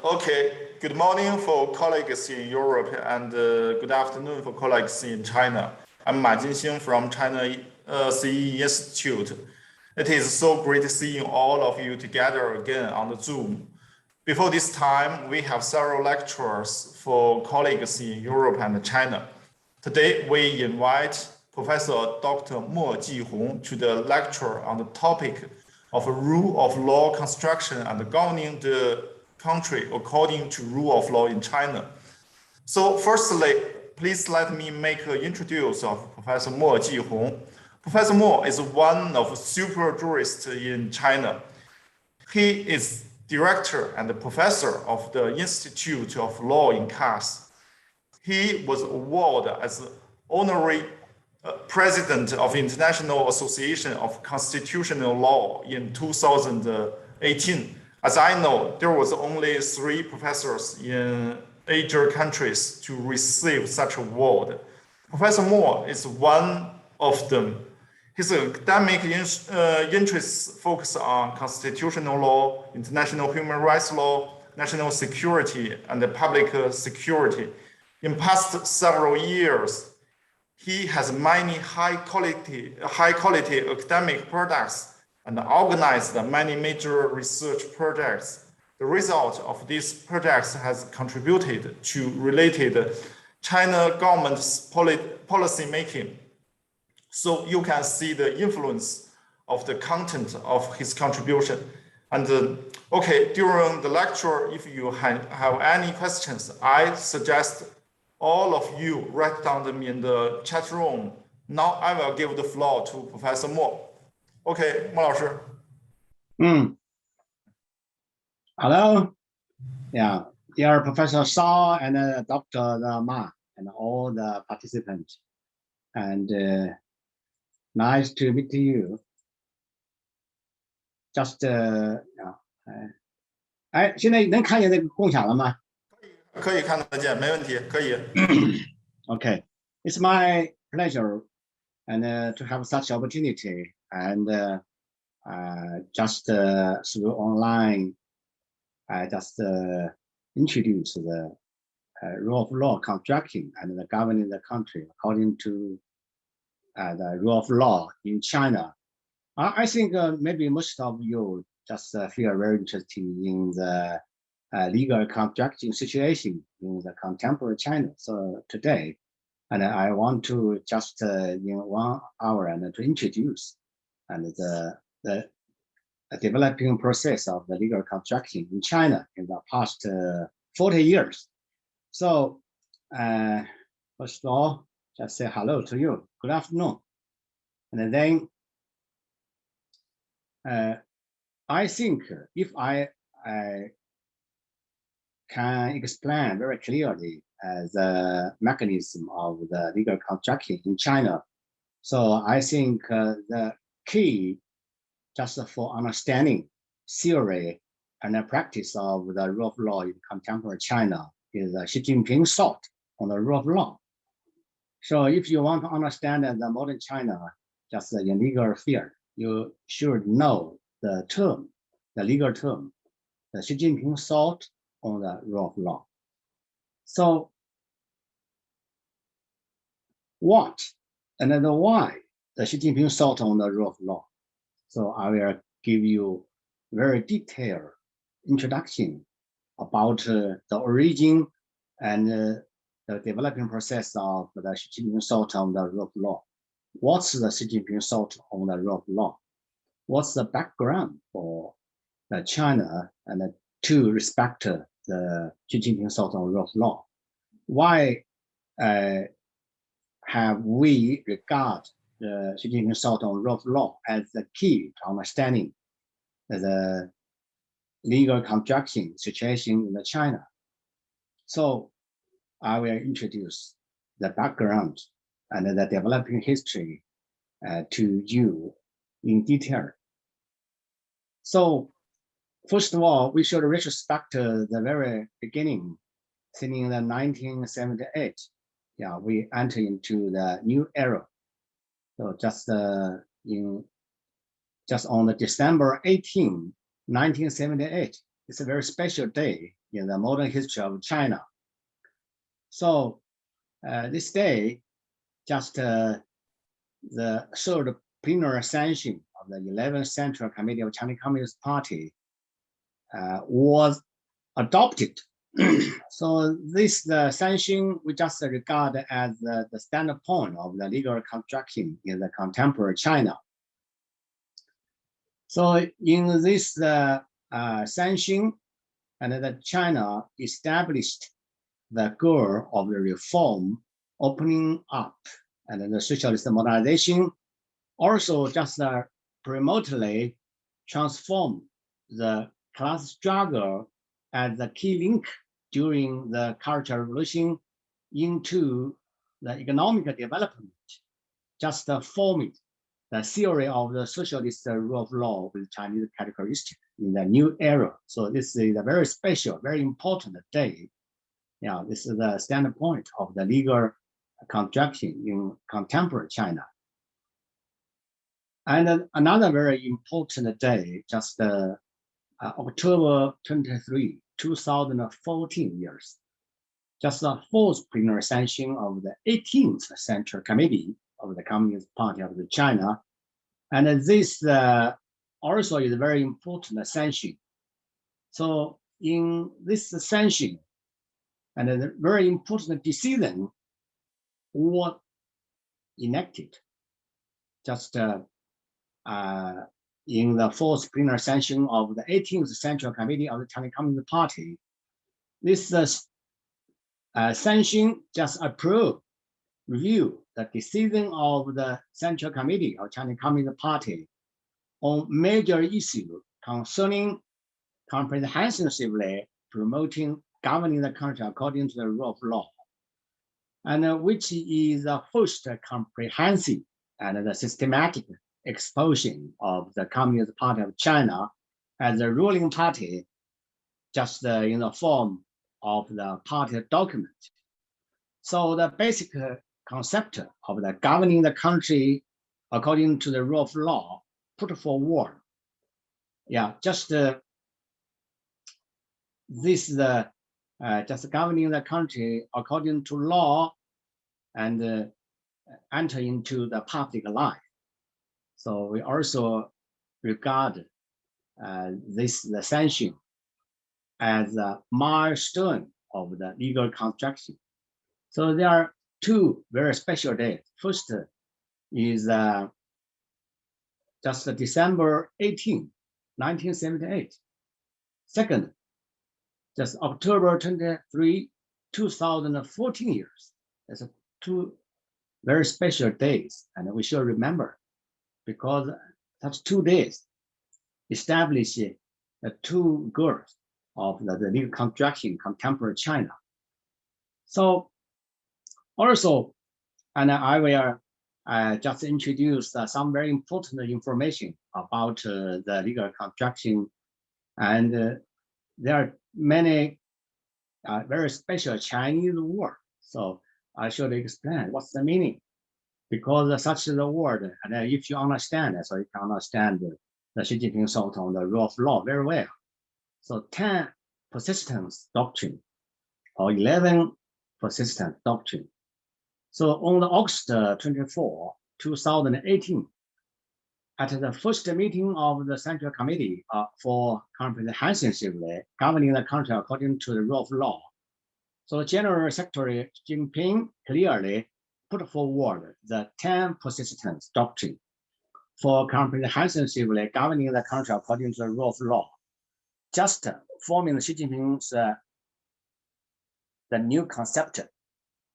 Okay, good morning for colleagues in Europe and good afternoon for colleagues in China. I'm Ma Jinxing from China-CEE Institute. It is so great seeing all of you together again on the Zoom. Before this time, we have several lectures for colleagues in Europe and China. Today, we invite Professor Dr. Mo Jihong to the lecture on the topic of rule of law construction and governing the country according to rule of law in China. So firstly, please let me make an introduction of Professor Mo Jihong. Professor Mo is one of super jurists in China. He is director and professor of the Institute of Law in CAS. He was awarded as Honorary President of International Association of Constitutional Law in 2018. As I know, there was only 3 professors in Asian countries to receive such award. Professor Mo is one of them. His academic interests focus on constitutional law, international human rights law, national security, and public security. In past several years, he has many high quality academic products and organized many major research projects. The result of these projects has contributed to related China government's policy making. So you can see the influence of the content of his contribution. And okay, during the lecture, if you have any questions, I suggest all of you write down them in the chat room. Now I will give the floor to Professor Mo. Okay, Mo 老师。Hello. Yeah, dear Professor Shaw and Dr. Ma and all the participants. And nice to meet you. Just 现在能看见这个共享了吗？可以看得见，没问题，可以。Okay, it's my pleasure and to have such opportunity and just through online, I just introduce the rule of law construction and the governing the country according to the rule of law in China. I think maybe most of you just feel very interested in the legal construction situation in the contemporary China. So today, and I want to just in 1 hour and to introduce and the developing process of the legal construction in China in the past 40 years. So first of all, just say hello to you. Good afternoon. And then I think if I can explain very clearly the mechanism of the legal construction in China. So I think the key just for understanding theory and the practice of the rule of law in contemporary China is Xi Jinping thought on the rule of law. So if you want to understand the modern China, just in legal field, you should know the term, the legal term, the Xi Jinping thought on the rule of law. So what and then why the Xi Jinping thought on the rule of law? So I will give you very detailed introduction about the origin and the developing process of the Xi Jinping thought on the rule of law. What's the Xi Jinping thought on the rule of law? What's the background for China and to respect the Xi Jinping thought on rule of law? Why have we regard the Xi Jinping thought on rule of law as the key to understanding the legal construction situation in China? So I will introduce the background and the developing history to you in detail. So first of all, we should retrospect the very beginning, since in the 1978. Yeah, we enter into the new era. So just on the December 18, 1978, it's a very special day in the modern history of China. So this day, just the third plenary session of the 11th Central Committee of Chinese Communist Party was adopted. So this session we just regard as the standard point of the legal construction in the contemporary China. So in this session, and the China established the goal of the reform, opening up, and the socialist modernization, also just remotely transform the class struggle as the key link during the Cultural Revolution into the economic development, just forming the theory of the socialist rule of law with Chinese characteristics in the new era. So this is a very special, very important day. Yeah, this is the standard point of the legal construction in contemporary China. And another very important day, just October 23, 2014 years, just the fourth plenary session of the 18th Central Committee of the Communist Party of China. And this also is a very important session. So in this session, and a very important decision was enacted just in the fourth plenary session of the 18th Central Committee of the Chinese Communist Party. This session just approved, review the decision of the Central Committee of Chinese Communist Party on major issues concerning comprehensively promoting governing the country according to the rule of law, and which is the first comprehensive and the systematic exposition of the Communist Party of China as a ruling party, just in the form of the party document. So the basic concept of the governing the country according to the rule of law put forward. Yeah, just this is just governing the country according to law and enter into the public life. So we also regard this session as a milestone of the legal construction. So there are two very special days. First is just December 18, 1978. Second, just October 23, 2014 years. That's two very special days, and we should remember, because such 2 days establish the two goals of the legal construction contemporary China. So also, and I will just introduce some very important information about the legal construction, and there are many very special Chinese words. So I should explain what's the meaning, because such a word, and if you understand it, so you can understand the Xi Jinping Thought on the rule of law very well. So 10 Persistence Doctrine, or 11 Persistence Doctrine. So on the August 24, 2018, at the first meeting of the Central Committee for comprehensively governing the country according to the rule of law, so General Secretary Xi Jinping clearly put forward the 10 Persistence Doctrine for comprehensively governing the country according to the rule of law, just forming Xi Jinping's the new concept,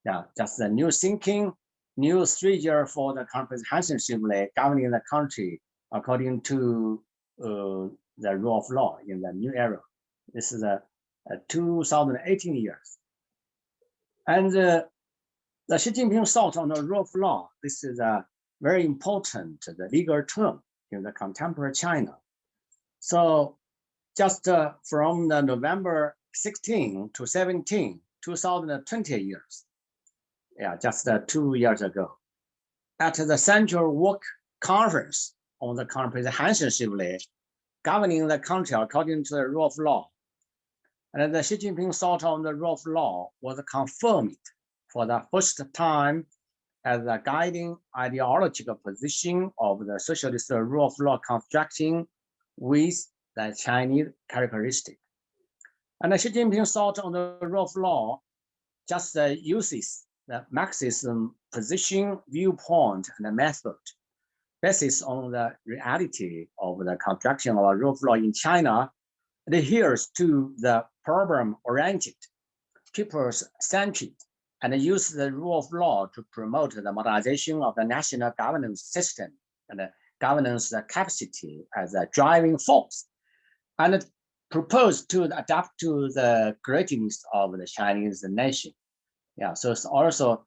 yeah, just the new thinking, new strategy for the comprehensively governing the country according to the rule of law in the new era. This is 2018 years. And the Xi Jinping Thought on the rule of law, this is a very important the legal term in the contemporary China. So just from the November 16 to 17, 2020 years, yeah, just 2 years ago, at the Central Work Conference on the comprehensively governing the country according to the rule of law, And the Xi Jinping thought on the rule of law was confirmed for the first time as the guiding ideological position of the socialist rule of law construction with the Chinese characteristic. And Xi Jinping thought on the rule of law just uses the Marxism position, viewpoint, and method based on the reality of the construction of rule of law in China, adheres to the problem-oriented, people-centered, and use the rule of law to promote the modernization of the national governance system and the governance capacity as a driving force, and propose to adapt to the greatness of the Chinese nation. Yeah, so it's also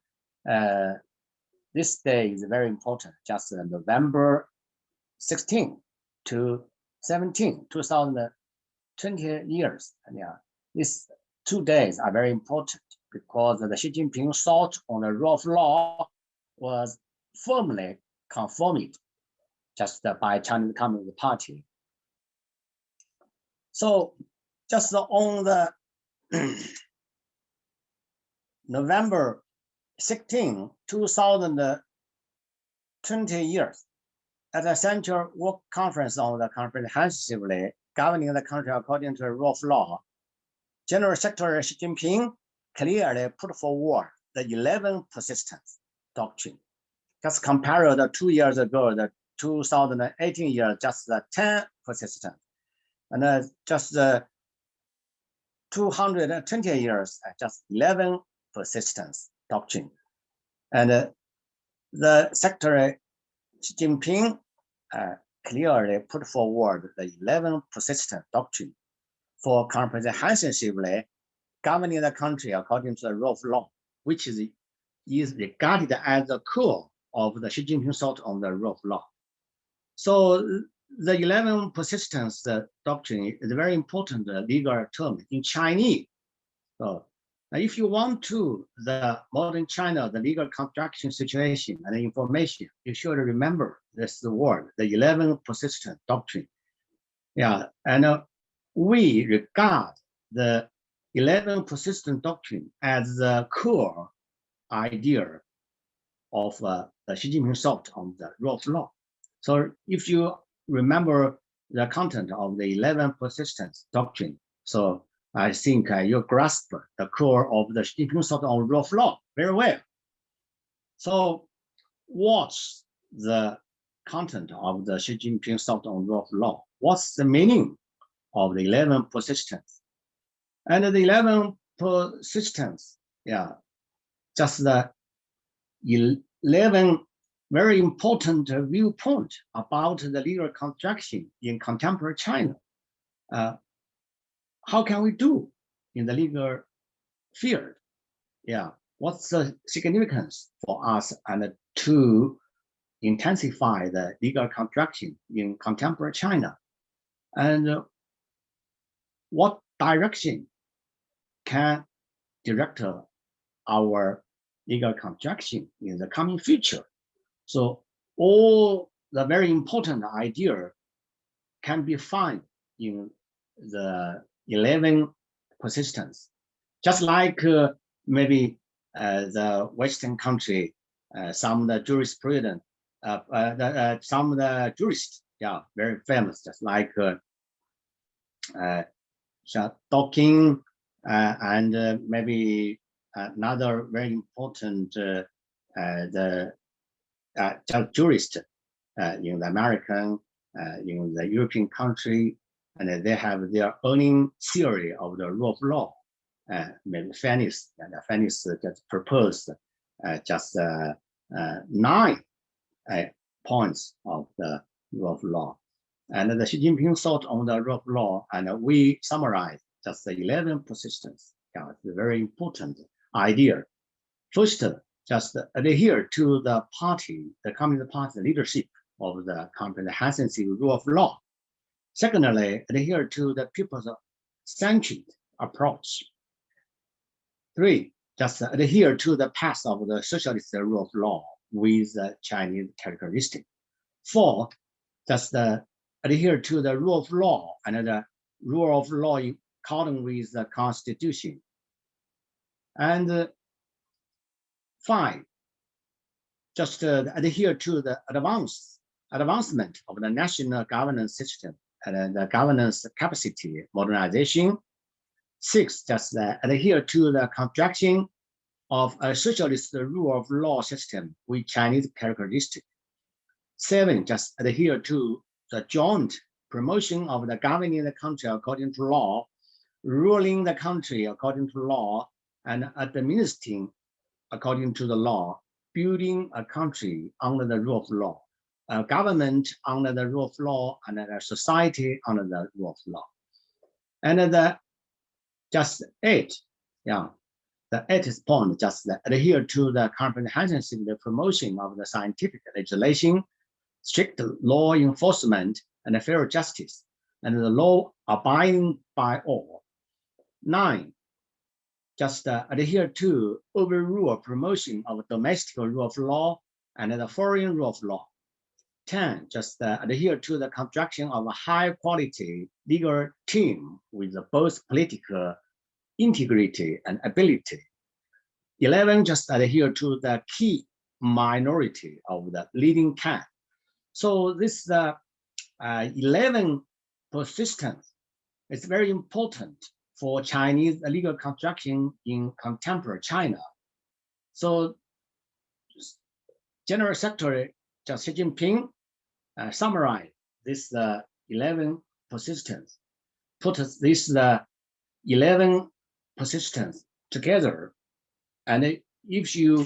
this day is very important, just November 16 to 17, 2020 years. And yeah, these 2 days are very important because the Xi Jinping thought on the rule of law was firmly confirmed just by Chinese Communist Party. So just on the November 16, 2020 years, at the Central Work Conference on the comprehensively governing the country according to the rule of law, General Secretary Xi Jinping clearly put forward the 11 persistence doctrine. Just compare the 2 years ago, the 2018 year, just the 10 persistence. And just the 220 years, just 11 persistence doctrine. And the Secretary Xi Jinping clearly put forward the 11 persistent doctrine for comprehensively governing the country according to the rule of law, which is regarded as the core of the Xi Jinping thought on the rule of law. So the 11 persistence doctrine is a very important legal term in Chinese. So if you want to the modern China, the legal construction situation and information, you should remember this word, the 11 persistent doctrine. Yeah, and we regard the 11 persistent doctrine as the core idea of the Xi Jinping thought on the rule of law. So if you remember the content of the 11 persistence doctrine, so I think you grasp the core of the Xi Jinping thought on rule of law very well. So what's the content of the Xi Jinping thought on rule of law? What's the meaning of the 11 persistence? And the 11 persistence, yeah, just the 11 very important viewpoint about the legal construction in contemporary China. How can we do in the legal field? Yeah, what's the significance for us and to intensify the legal construction in contemporary China? And what direction can direct our legal construction in the coming future? So all the very important idea can be found in the 11 persistence. Just like maybe the Western country, some of the jurisprudence, some of the jurists, yeah, very famous, just like Dawkins and maybe another very important the jurist in the American, in the European country, and they have their own theory of the rule of law. Maybe Fairness, and Fairness just proposed just 9 points of the rule of law. And the Xi Jinping thought on the rule of law, and we summarize just the 11 persistence. Yeah, it's a very important idea. First, just adhere to the party, the Communist Party leadership of the comprehensive rule of law. Secondly, adhere to the Peoplecentric Approach. 3, just adhere to the path of the socialist rule of law with the Chinese characteristic. 4, just adhere to the rule of law and the rule of law according with the Constitution. And 5, just adhere to the advancement of the national governance system and the governance capacity modernization. 6, just adhere to the construction of a socialist rule of law system with Chinese characteristics. 7, just adhere to the joint promotion of the governing the country according to law, ruling the country according to law, and administering according to the law, building a country under the rule of law, a government under the rule of law, and a society under the rule of law. And just 8, yeah, the 8th point, just adhere to the comprehensive promotion of the scientific legislation, strict law enforcement, and fair justice, and the law abiding by all. 9, just adhere to overrule promotion of domestic rule of law and the foreign rule of law. 10, just adhere to the construction of a high quality legal team with both political integrity and ability. 11, just adhere to the key minority of the leading camp. So this 11 persistence is very important for Chinese legal construction in contemporary China. So General Secretary Xi Jinping summarized this 11 persistence, put this 11 persistence together, and if you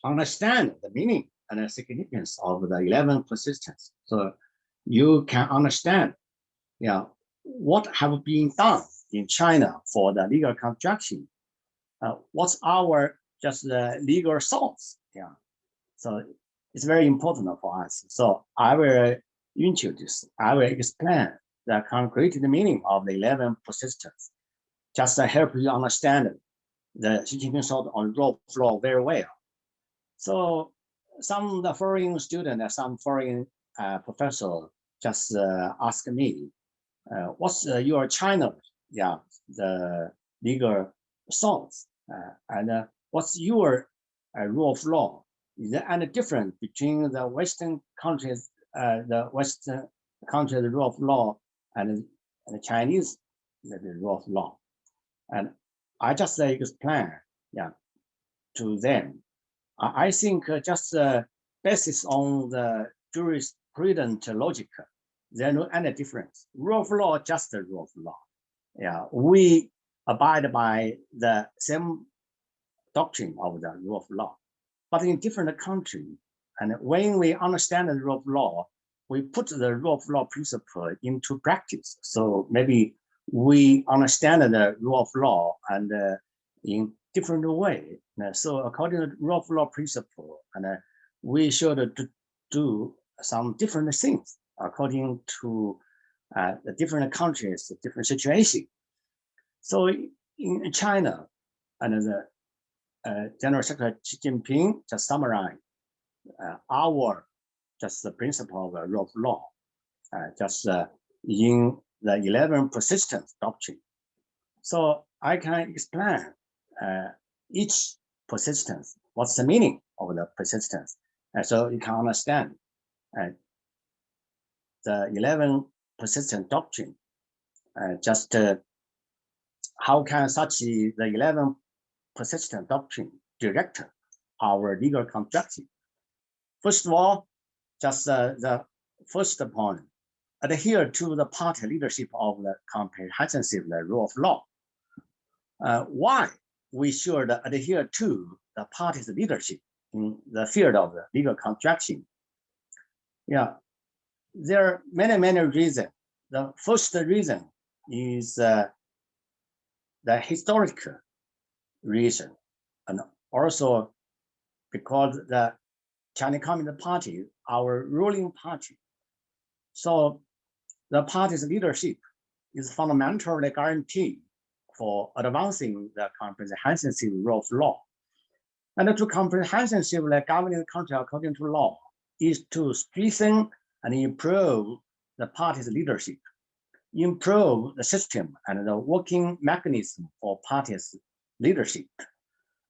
understand the meaning and the significance of the 11 persistence, so you can understand, yeah, what have been done in China for the legal construction. What's our just the legal thoughts? Yeah, so it's very important for us. So I will introduce, I will explain the concrete meaning of the 11 persistence, just to help you understand the Xi Jinping thought on rule of law very well. So some of the foreign students and some foreign professors just ask me, what's your China, yeah, the legal thoughts, and what's your rule of law? Is there any difference between the Western countries, the rule of law, and the Chinese the rule of law? And I just explain, yeah, to them. I think just basis on the jurisprudent logic, there's no any difference. Rule of law, just the rule of law. Yeah, we abide by the same doctrine of the rule of law, but in different countries. And when we understand the rule of law, we put the rule of law principle into practice. So maybe we understand the rule of law and in different way. So according to the rule of law principle, and we should do some different things according to the different countries, different situation. So in China, and the General Secretary Xi Jinping just summarized our just the principle of the rule of law, just in the 11 persistence doctrine. So I can explain each persistence, what's the meaning of the persistence, and so you can understand the 11 persistent doctrine. Just how can such the 11 persistent doctrine direct our legal construction? First of all, just the first point, adhere to the party leadership of the comprehensive rule of law. Why we should adhere to the party's leadership in the field of the legal construction? Yeah, there are many reasons. The first reason is the historical reason, and also because the Chinese Communist Party, our ruling party, so the party's leadership is fundamentally guaranteed for advancing the comprehensive rule of law. And to comprehensively govern the country according to law is to strengthen and improve the party's leadership. improve the system and the working mechanism for parties' leadership,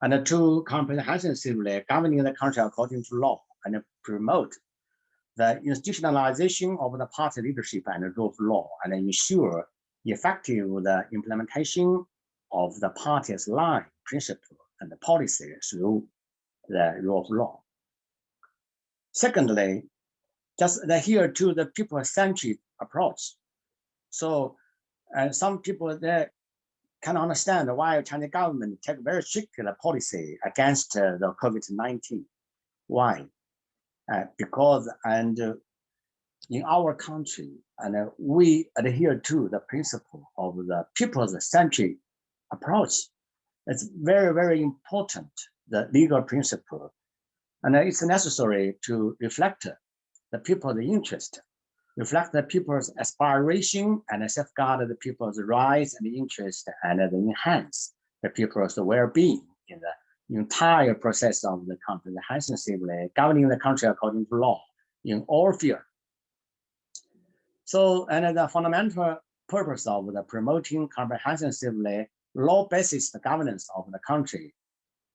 and to comprehensively governing the country according to law, and promote the institutionalization of the party leadership and rule of law, and ensure effective the implementation of the party's line, principle, and the policy through the rule of law. Secondly, just adhere to the people-centric approach. So some people they can understand why Chinese government take very strict policy against the COVID-19. Why? Because in our country, and we adhere to the principle of the people-centric approach. It's very, very important, the legal principle. And it's necessary to reflect the people's interest, reflect the people's aspiration, and safeguard the people's rights and interest, and enhance the people's well-being in the entire process of the comprehensively governing the country according to law in all fields. So, and the fundamental purpose of the promoting comprehensively law-based governance of the country,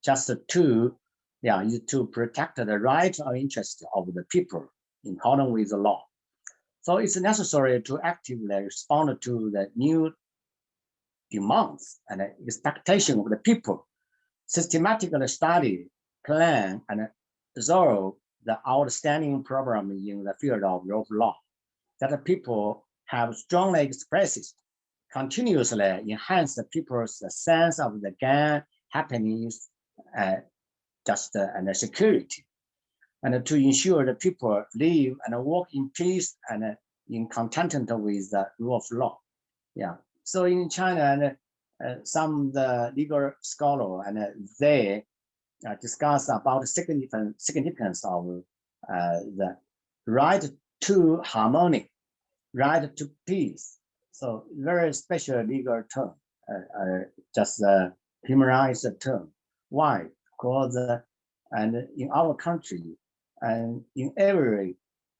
just to protect the rights or interests of the people in accordance with the law. So it's necessary to actively respond to the new demands and expectations of the people, systematically study, plan, and resolve the outstanding problem in the field of rule of law that the people have strongly expressed, continuously enhance the people's sense of the gain, happiness, justice, and security, and to ensure that people live and work in peace and in contentment with the rule of law. Yeah. So in China, some the legal scholars and they discuss about the significance of the right to harmony, right to peace. So very special legal term, just a humanized term. Why? Because and in our country and in every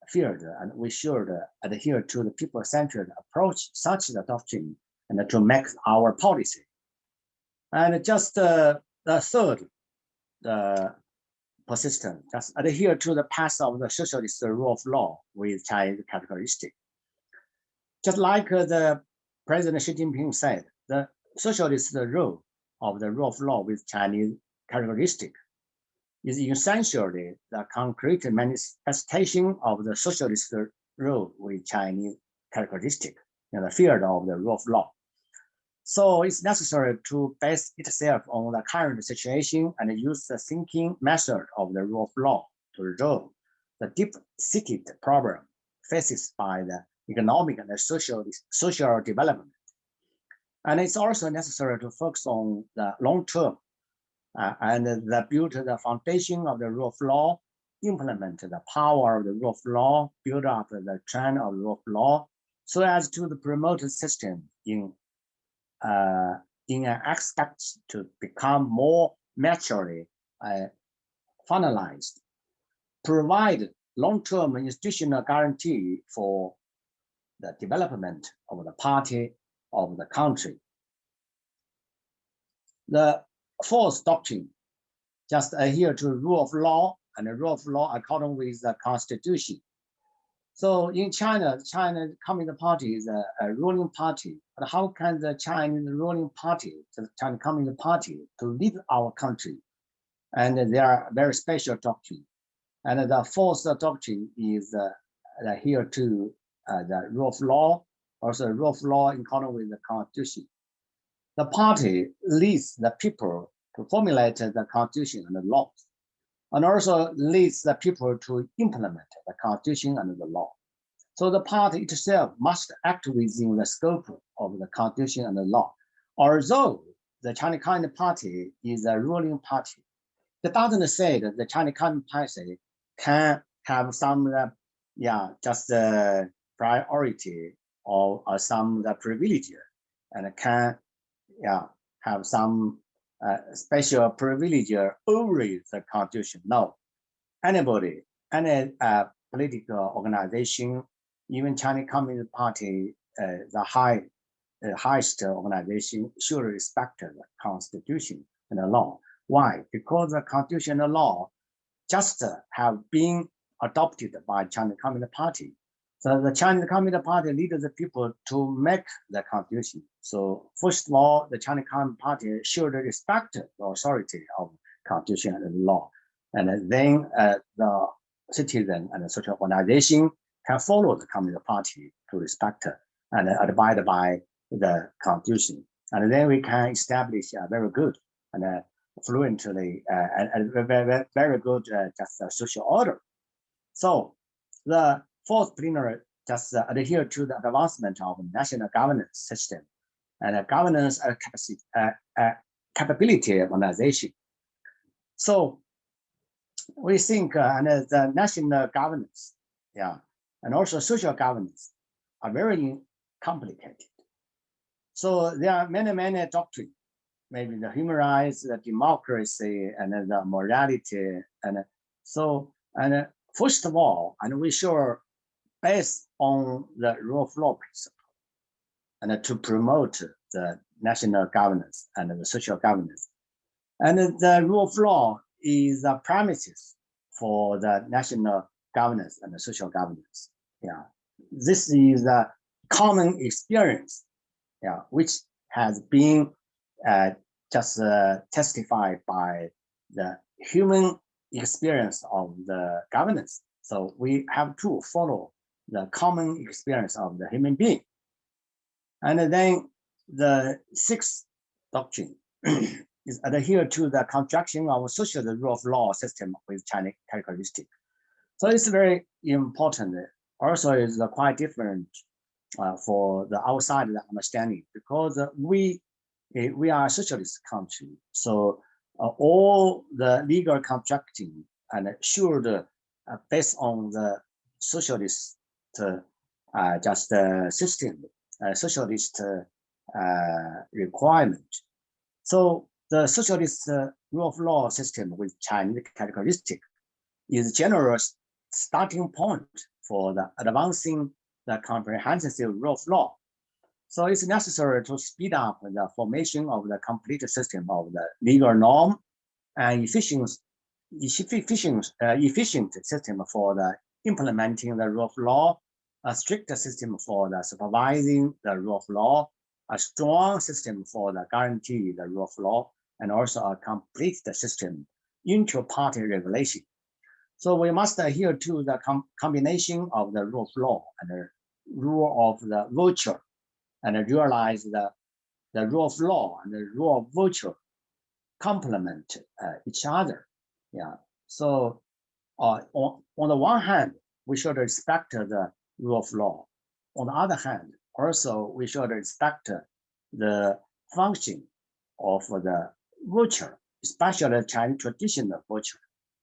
field, and we should adhere to the people-centered approach, such the doctrine, and to make our policy. And just the third, the persistent, just adhere to the path of the socialist rule of law with Chinese characteristic. Just like the President Xi Jinping said, the socialist rule of the rule of law with Chinese characteristic is essentially the concrete manifestation of the socialist rule with Chinese characteristic in the field of the rule of law. So it's necessary to base itself on the current situation and use the thinking method of the rule of law to resolve the deep-seated problem faced by the economic and social development. And it's also necessary to focus on the long term and build the foundation of the rule of law, implement the power of the rule of law, build up the trend of the rule of law, so as to promote the system in an aspect to become more maturely finalized, provide long-term institutional guarantee for the development of the party of the country. The fourth doctrine, just adhere to rule of law and the rule of law according with the constitution. So in China, China Communist Party is a ruling party. But how can the Chinese ruling party, the China Communist Party, to lead our country? And they are very special doctrine. And the fourth doctrine is adhere to the rule of law, also rule of law in accordance with the constitution. The party leads the people to formulate the constitution and the laws, and also leads the people to implement the constitution and the law. So the party itself must act within the scope of the constitution and the law. Although the Chinese Communist Party is a ruling party, it doesn't say that the Chinese Communist Party can have some, just priority or some privilege, and can, have some special privilege over the constitution. No, anybody, any political organization, even Chinese Communist Party highest organization should respect the Constitution and the law. Why? Because the Constitution and the law just have been adopted by Chinese Communist Party. So the Chinese Communist Party leads the people to make the Constitution. So first of all, the Chinese Communist Party should respect the authority of Constitution and law. And then the citizen and the social organization can follow the Communist Party to respect and abide by the Constitution. And then we can establish a very good and fluently and very good just social order. So the fourth plenary just adhere to the advancement of national governance system and governance capability organization. So we think the national governance, and also social governance are very complicated. So there are many doctrines, maybe the human rights, the democracy, and the morality, and so first of all, and we should based on the rule of law principle, and to promote the national governance and the social governance. And the rule of law is the premises for the national governance and the social governance. This is a common experience, which has been just testified by the human experience of the governance. So we have to follow the common experience of the human being. And then the sixth doctrine is adhere to the construction of social rule of law system with Chinese characteristic. So it's very important. Also is quite different for the outside understanding, because we are a socialist country. So all the legal constructing and should based on the socialist system, socialist requirement. So the socialist rule of law system with Chinese characteristic is general starting point for the advancing the comprehensive rule of law. So it's necessary to speed up the formation of the complete system of the legal norm and efficient system for the implementing the rule of law, a strict system for the supervising the rule of law, a strong system for the guarantee the rule of law, and also a complete system inter-party regulation. So we must adhere to the combination of the rule of law and the rule of the virtue, and realize the rule of law and the rule of virtue complement each other. So on the one hand, we should respect the rule of law. On the other hand, also we should respect the function of the virtue, especially the Chinese traditional virtue.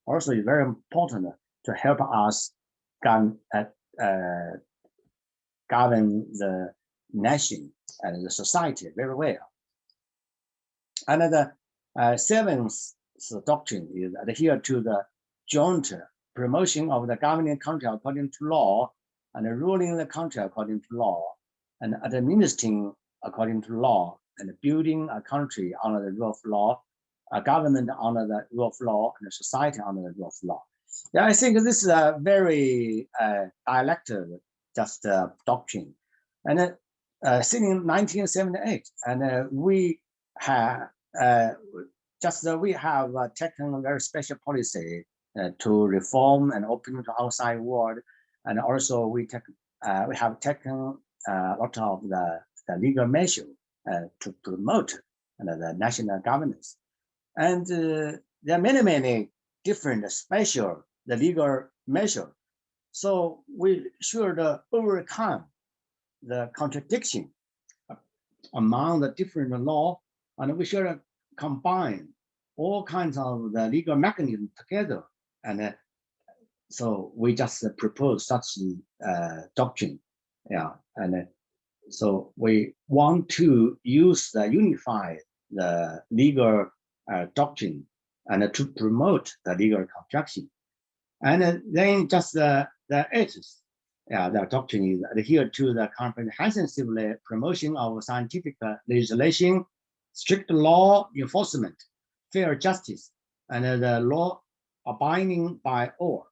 Also, it's very important to help us govern the nation and the society very well. And the seventh doctrine is adhere to the joint promotion of the governing country according to law, and ruling the country according to law, and administering according to law, and building a country under the rule of law, a government under the rule of law, and a society under the rule of law. I think this is a very dialectic doctrine. And since 1978, and we have taken a very special policy to reform and open to outside world, and also we have taken a lot of the legal measure to promote the national governance. And there are many different special legal measures. So we should overcome the contradiction among the different law, and we should combine all kinds of the legal mechanisms together. And so we just propose such doctrine. And so we want to use the unify the legal doctrine and to promote the legal construction. And then just the eighth their doctrine is adhere to the comprehensive promotion of scientific legislation, strict law enforcement, fair justice, and the law abiding by all.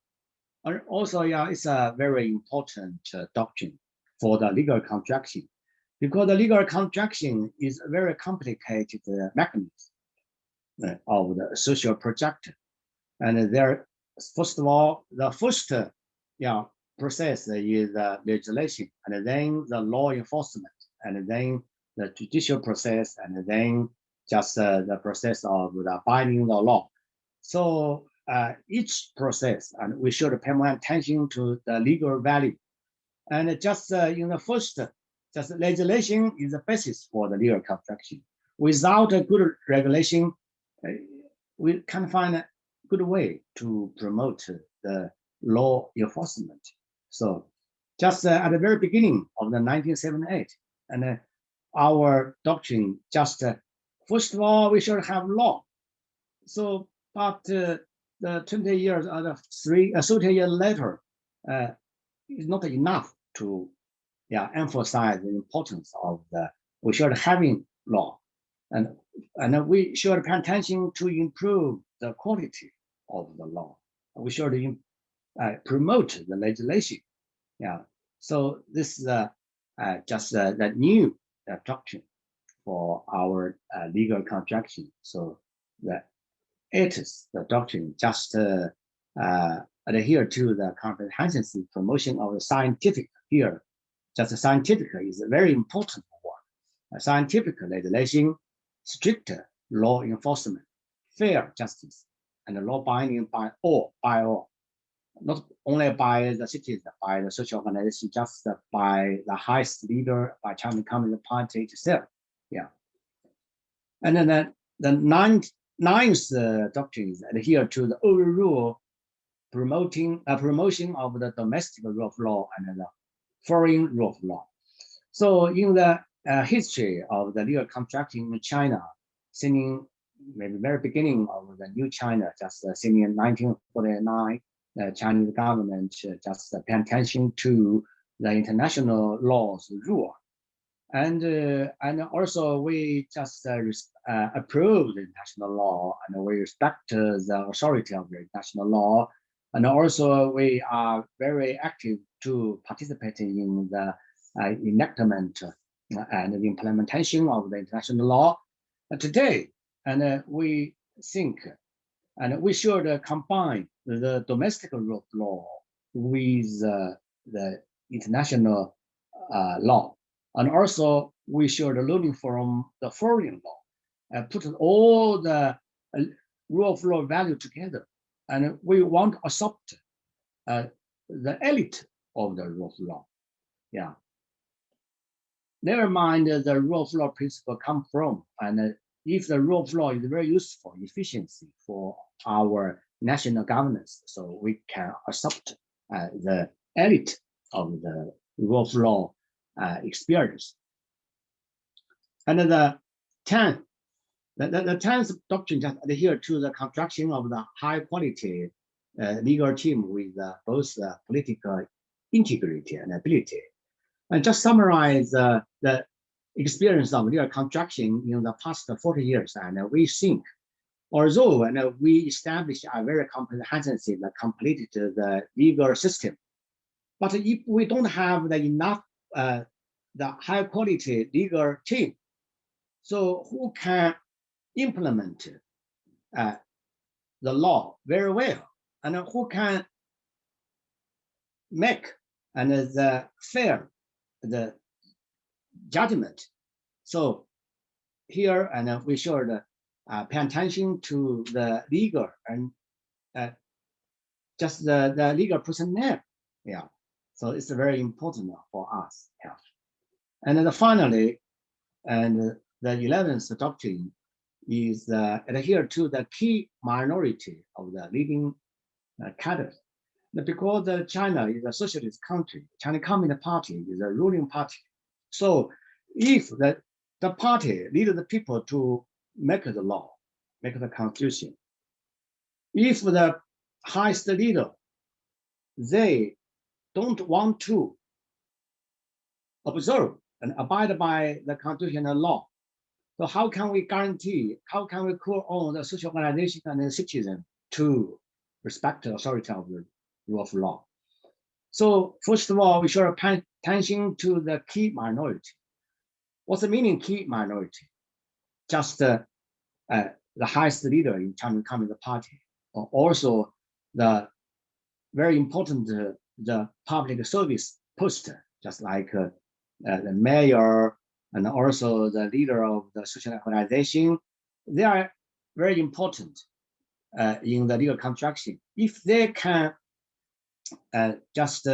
And also, it's a very important doctrine for the legal contraction, because the legal contraction is a very complicated mechanism of the social project. And there, first of all, the first process is the legislation, and then the law enforcement, and then the judicial process, and then just the process of the abiding the law. So each process, and we should pay more attention to the legal value. And just in the first, just legislation is the basis for the legal construction. Without a good regulation, we can't find a good way to promote the law enforcement. So just at the very beginning of the 1978, and our doctrine just, first of all, we should have law. So, but the 20 years or the 30 years later, is not enough to emphasize the importance of we should having law. And we should pay attention to improve the quality of the law. We should promote the legislation. So this is just the new doctrine for our legal contraction. So it is the doctrine just adhere to the comprehensive promotion of the scientific here. Just scientific is a very important word. Scientific legislation, strict law enforcement, fair justice, and law binding by all, not only by the cities, by the social organization, just by the highest leader, by China Communist Party itself. And then the ninth doctrine is adhere to the overrule promotion of the domestic rule of law and the foreign rule of law. So in the history of the legal contracting in China, since maybe very beginning of the new China, just since 1949, the Chinese government just pay attention to the international laws rule. And also we just approve the international law, and we respect the authority of the international law. And also we are very active to participate in the enactment and the implementation of the international law. Today, and we think, and we should combine the domestic rule of law with the international law. And also we should learn from the foreign law, put all the rule of law value together. And we want to adopt the elite of the rule of law. Never mind the rule of law principle come from, and if the rule of law is very useful, efficiency for our national governance, so we can adopt the elite of the rule of law experience. And the 10th doctrine just adhere to the construction of the high quality legal team with both political integrity and ability. And just summarize the experience of legal construction in the past 40 years. And we think, although we established a very comprehensive, completed the legal system, but if we don't have enough the high quality legal team, so who can implement the law very well, and who can make the fair the judgment? So here, and we should pay attention to the legal and just the legal personnel. So it's very important for us. And then finally, and the 11th doctrine is adhere to the key minority of the leading cadre. Because China is a socialist country, China Communist Party is a ruling party. So if the party leads the people to make the law, make the constitution, if the highest leader, they don't want to observe and abide by the constitutional law. So how can we guarantee, how can we call on the social organization and the citizen to respect the authority of the rule of law? So first of all, we should pay attention to the key minority. What's the meaning key minority? Just the highest leader in Chinese Communist Party, or also the very important the public service post, just like the mayor and also the leader of the social organization. They are very important in the legal construction. If they can just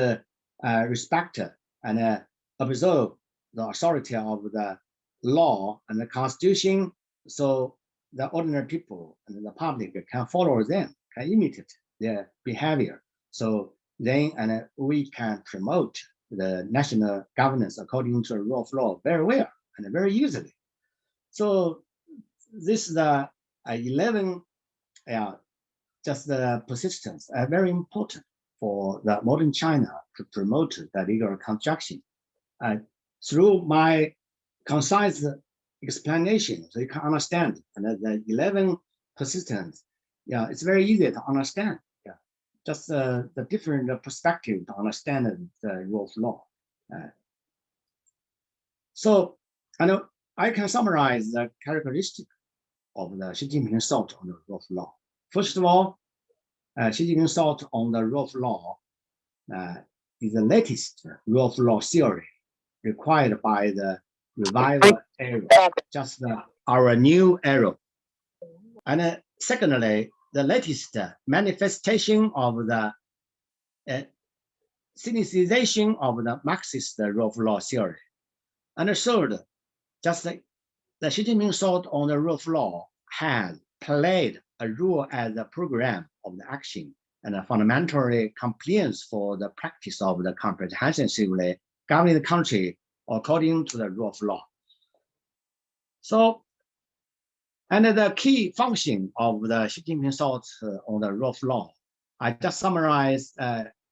respect and observe the authority of the law and the constitution, so the ordinary people and the public can follow them, can imitate their behavior. So then we can promote the national governance according to the rule of law very well and very easily. So this is the 11, just the persistence, very important for the modern China to promote the legal construction. Through my concise explanation, so you can understand, and the 11 persistence, it's very easy to understand. Just the different perspective to understand the rule of law. So I can summarize the characteristic of the Xi Jinping thought on the rule of law. First of all, Xi Jinping thought on the rule of law is the latest rule of law theory required by the revival era, just our new era. And secondly, the latest manifestation of the synthesization of the Marxist rule of law theory. And third, just the Xi Jinping thought on the rule of law has played a role as a program of the action and a fundamentally compliance for the practice of the comprehensively governing the country according to the rule of law. So, and the key function of the Xi Jinping thought on the rule of law, I just summarize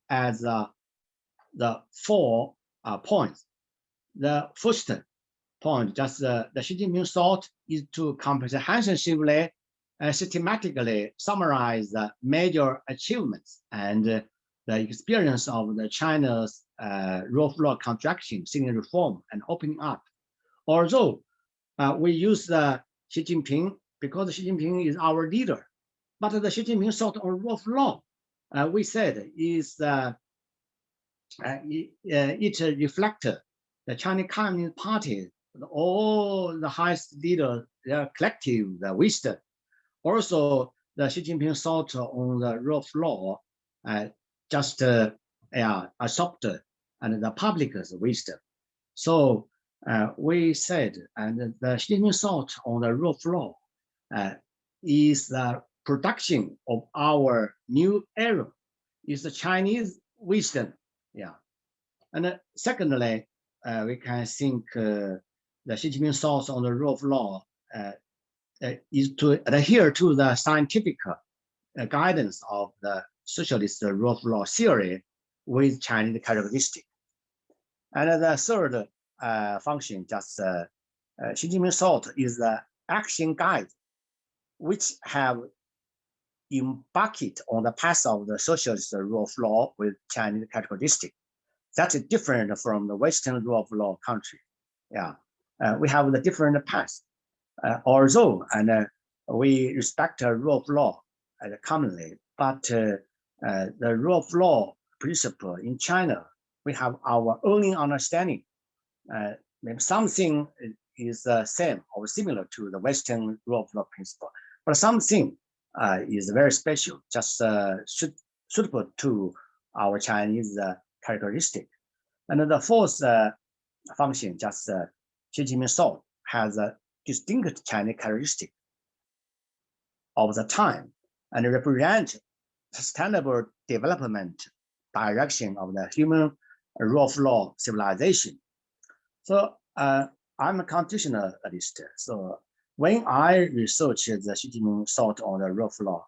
as the 4 points. The first point, just the Xi Jinping thought is to comprehensively and systematically summarize the major achievements and the experience of the China's rule of law construction, civil reform, and opening up. Although we use the Xi Jinping because Xi Jinping is our leader, but the Xi Jinping thought on rule of law, we said is it reflects the Chinese Communist Party, all the highest leaders, their collective wisdom. Also, the Xi Jinping thought on the rule of law just adopted and the public's wisdom. So we said, and the Xi Jinping thought on the rule of law is the production of our new era, is the Chinese wisdom. And secondly, we can think the Xi Jinping thought on the rule of law is to adhere to the scientific guidance of the socialist rule of law theory with Chinese characteristic. And the third function, just Xi Jinping thought is the action guide, which have embarked on the path of the socialist rule of law with Chinese characteristic. That's different from the Western rule of law country. We have the different path. Although we respect the rule of law commonly, but the rule of law principle in China, we have our own understanding. Maybe something is the same or similar to the Western rule of law principle, but something is very special, just suitable to our Chinese characteristic. And the fourth function, just Xi Jinping thought has a distinct Chinese characteristic of the time and represent sustainable development direction of the human rule of law civilization. So I'm a constitutionalist. So when I research the Xi Jinping thought on the rule of law,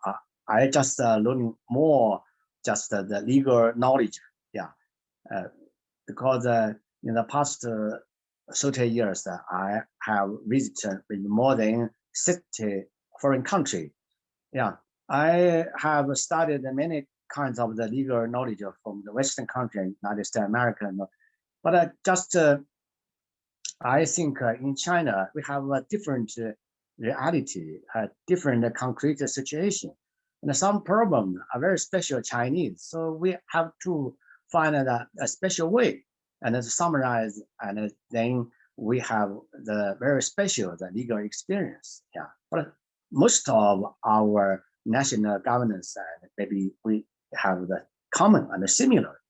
I just learning more just the legal knowledge. because in the past 30 years, I have visited more than 60 foreign countries. Yeah, I have studied many kinds of the legal knowledge from the Western country, United States, America, but I think in China, we have a different reality, a different concrete situation. And some problems are very special Chinese. So we have to find a special way and to summarize, and then we have the very special the legal experience. Yeah, but most of our national governance, maybe we have the common and similar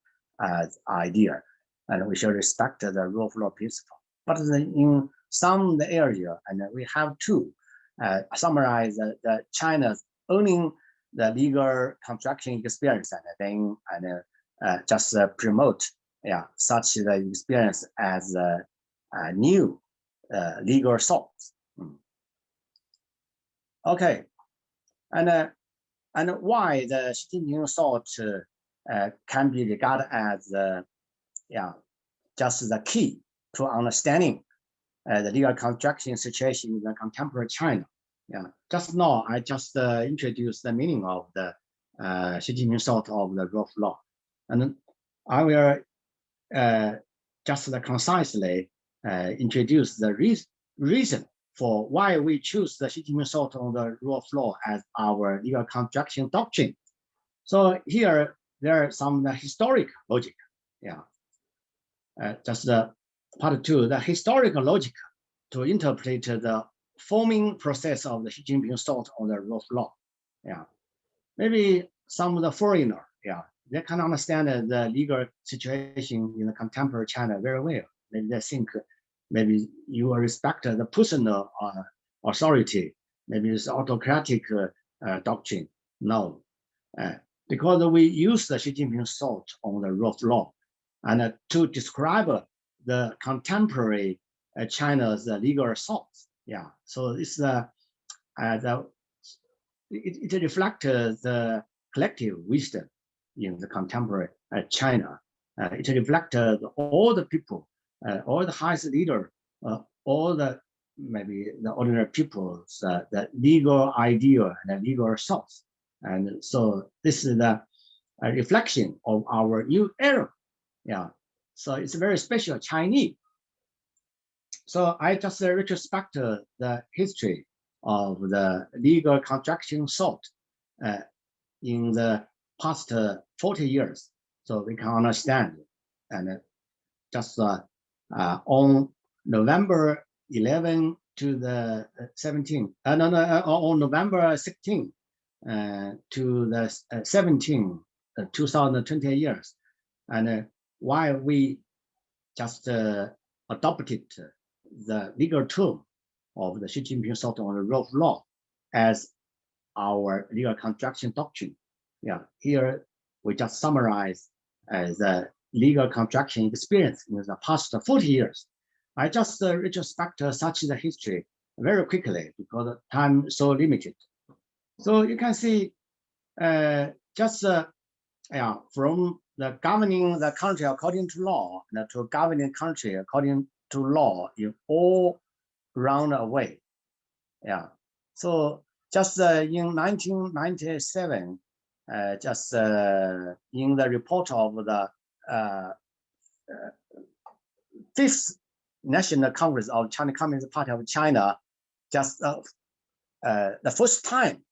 idea, and we should respect the rule of law principle. But in some area, and we have to summarize the China's owning the legal construction experience, and then just promote such the experience as a new legal thought. Okay, and why the Xi Jinping thought can be regarded as just the key to understanding the legal construction situation in the contemporary China. Yeah, just now I just introduced the meaning of the Xi Jinping thought of the rule of law, and I will just concisely introduce the reason for why we choose the Xi Jinping thought on the rule of law as our legal construction doctrine. So here there are some historic logic. Yeah, just part two, the historical logic to interpret the forming process of the Xi Jinping thought on the rule of law. Yeah, maybe some of the foreigner, they can understand the legal situation in the contemporary China very well. Maybe they think maybe you will respect the personal authority. Maybe it's autocratic doctrine. No, because we use the Xi Jinping thought on the rule of law, and to describe the contemporary China's legal thoughts. Yeah, so it's it reflects the collective wisdom in the contemporary China. It reflects all the people, all the highest leader, all the maybe the ordinary people's the legal idea and the legal thoughts. And so this is the reflection of our new era. Yeah, so it's very special Chinese. So I just retrospect the history of the legal construction thought in the past 40 years, so we can understand. And just on November 11 to the 17, on November 16 to the 17, 2020 years, and why we just adopted the legal term of the Xi Jinping thought on the rule of law as our legal construction doctrine. Yeah, here we just summarize the legal construction experience in the past 40 years. I just retrospect such the history very quickly because time is so limited. So you can see just from the governing the country according to law to governing country according to law in all round way. Yeah, so just in 1997, just in the report of the 5th National Congress of China Communist Party of China, just the first time,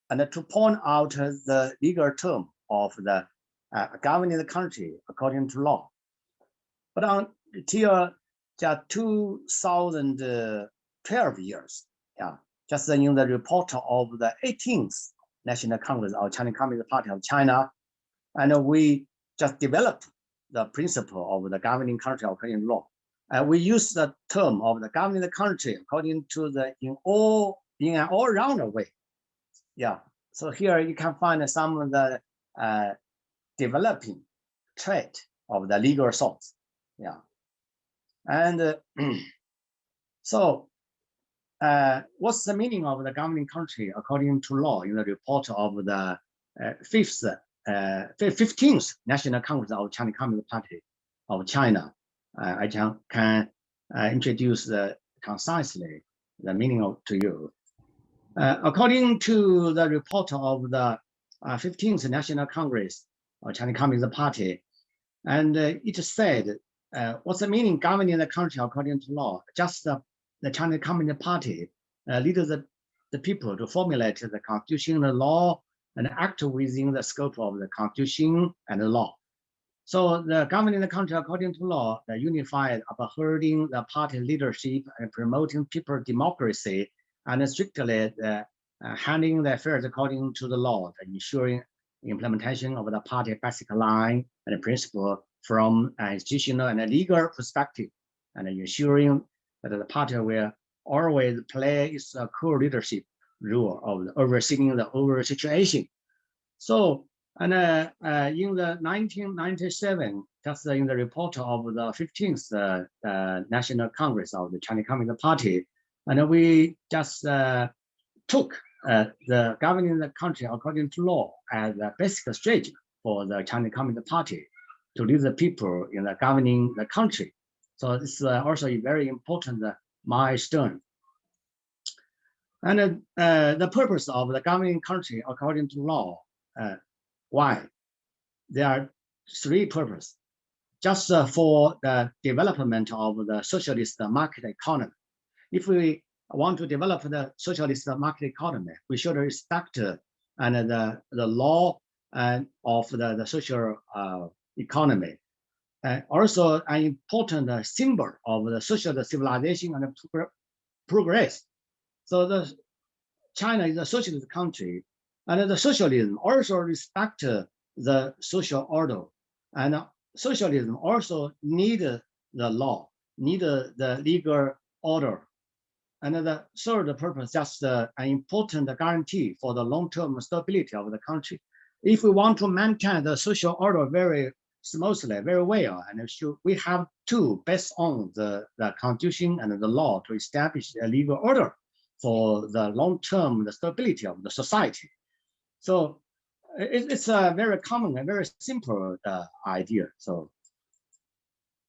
and to point out the legal term of the governing the country according to law. But until just 2012 years, just in the report of the 18th National Congress of China Communist Party of China, and we just developed the principle of the governing country according to law. We use the term of the governing the country according to the in an all-round way. Yeah, so here you can find some of the developing trait of the legal thoughts. Yeah, and so what's the meaning of the governing country according to law in the report of the 5th 15th National Congress of China Communist Party of China. I can introduce concisely the meaning to you. According to the report of the 15th National Congress of China Communist Party, and it said, what's the meaning governing the country according to law? Just the China Communist Party leads the people to formulate the constitution, the law, and act within the scope of the constitution and the law. So the governing the country according to law, the unified upholding the party leadership and promoting people democracy, and strictly handling the affairs according to the law, ensuring implementation of the party basic line and principle from an institutional and a legal perspective, and ensuring that the party will always play its core leadership role of overseeing the overall situation. So, and in the 1997, just in the report of the 15th National Congress of the China Communist Party, and we just took the governing the country according to law as a basic strategy for the China Communist Party to lead the people in the governing the country. So this is also a very important milestone. And the purpose of the governing country according to law, why? There are three purposes. Just for the development of the socialist market economy. If we want to develop the socialist market economy, we should respect and the law of the social economy. Also an important symbol of the social civilization and progress. So China is a socialist country, and the socialism also respect the social order, and socialism also need the law, need the legal order. And the third purpose, just an important guarantee for the long-term stability of the country. If we want to maintain the social order very smoothly, very well, and we have to, based on the constitution and the law, to establish a legal order for the long-term stability of the society. So it's a very common and very simple idea. So,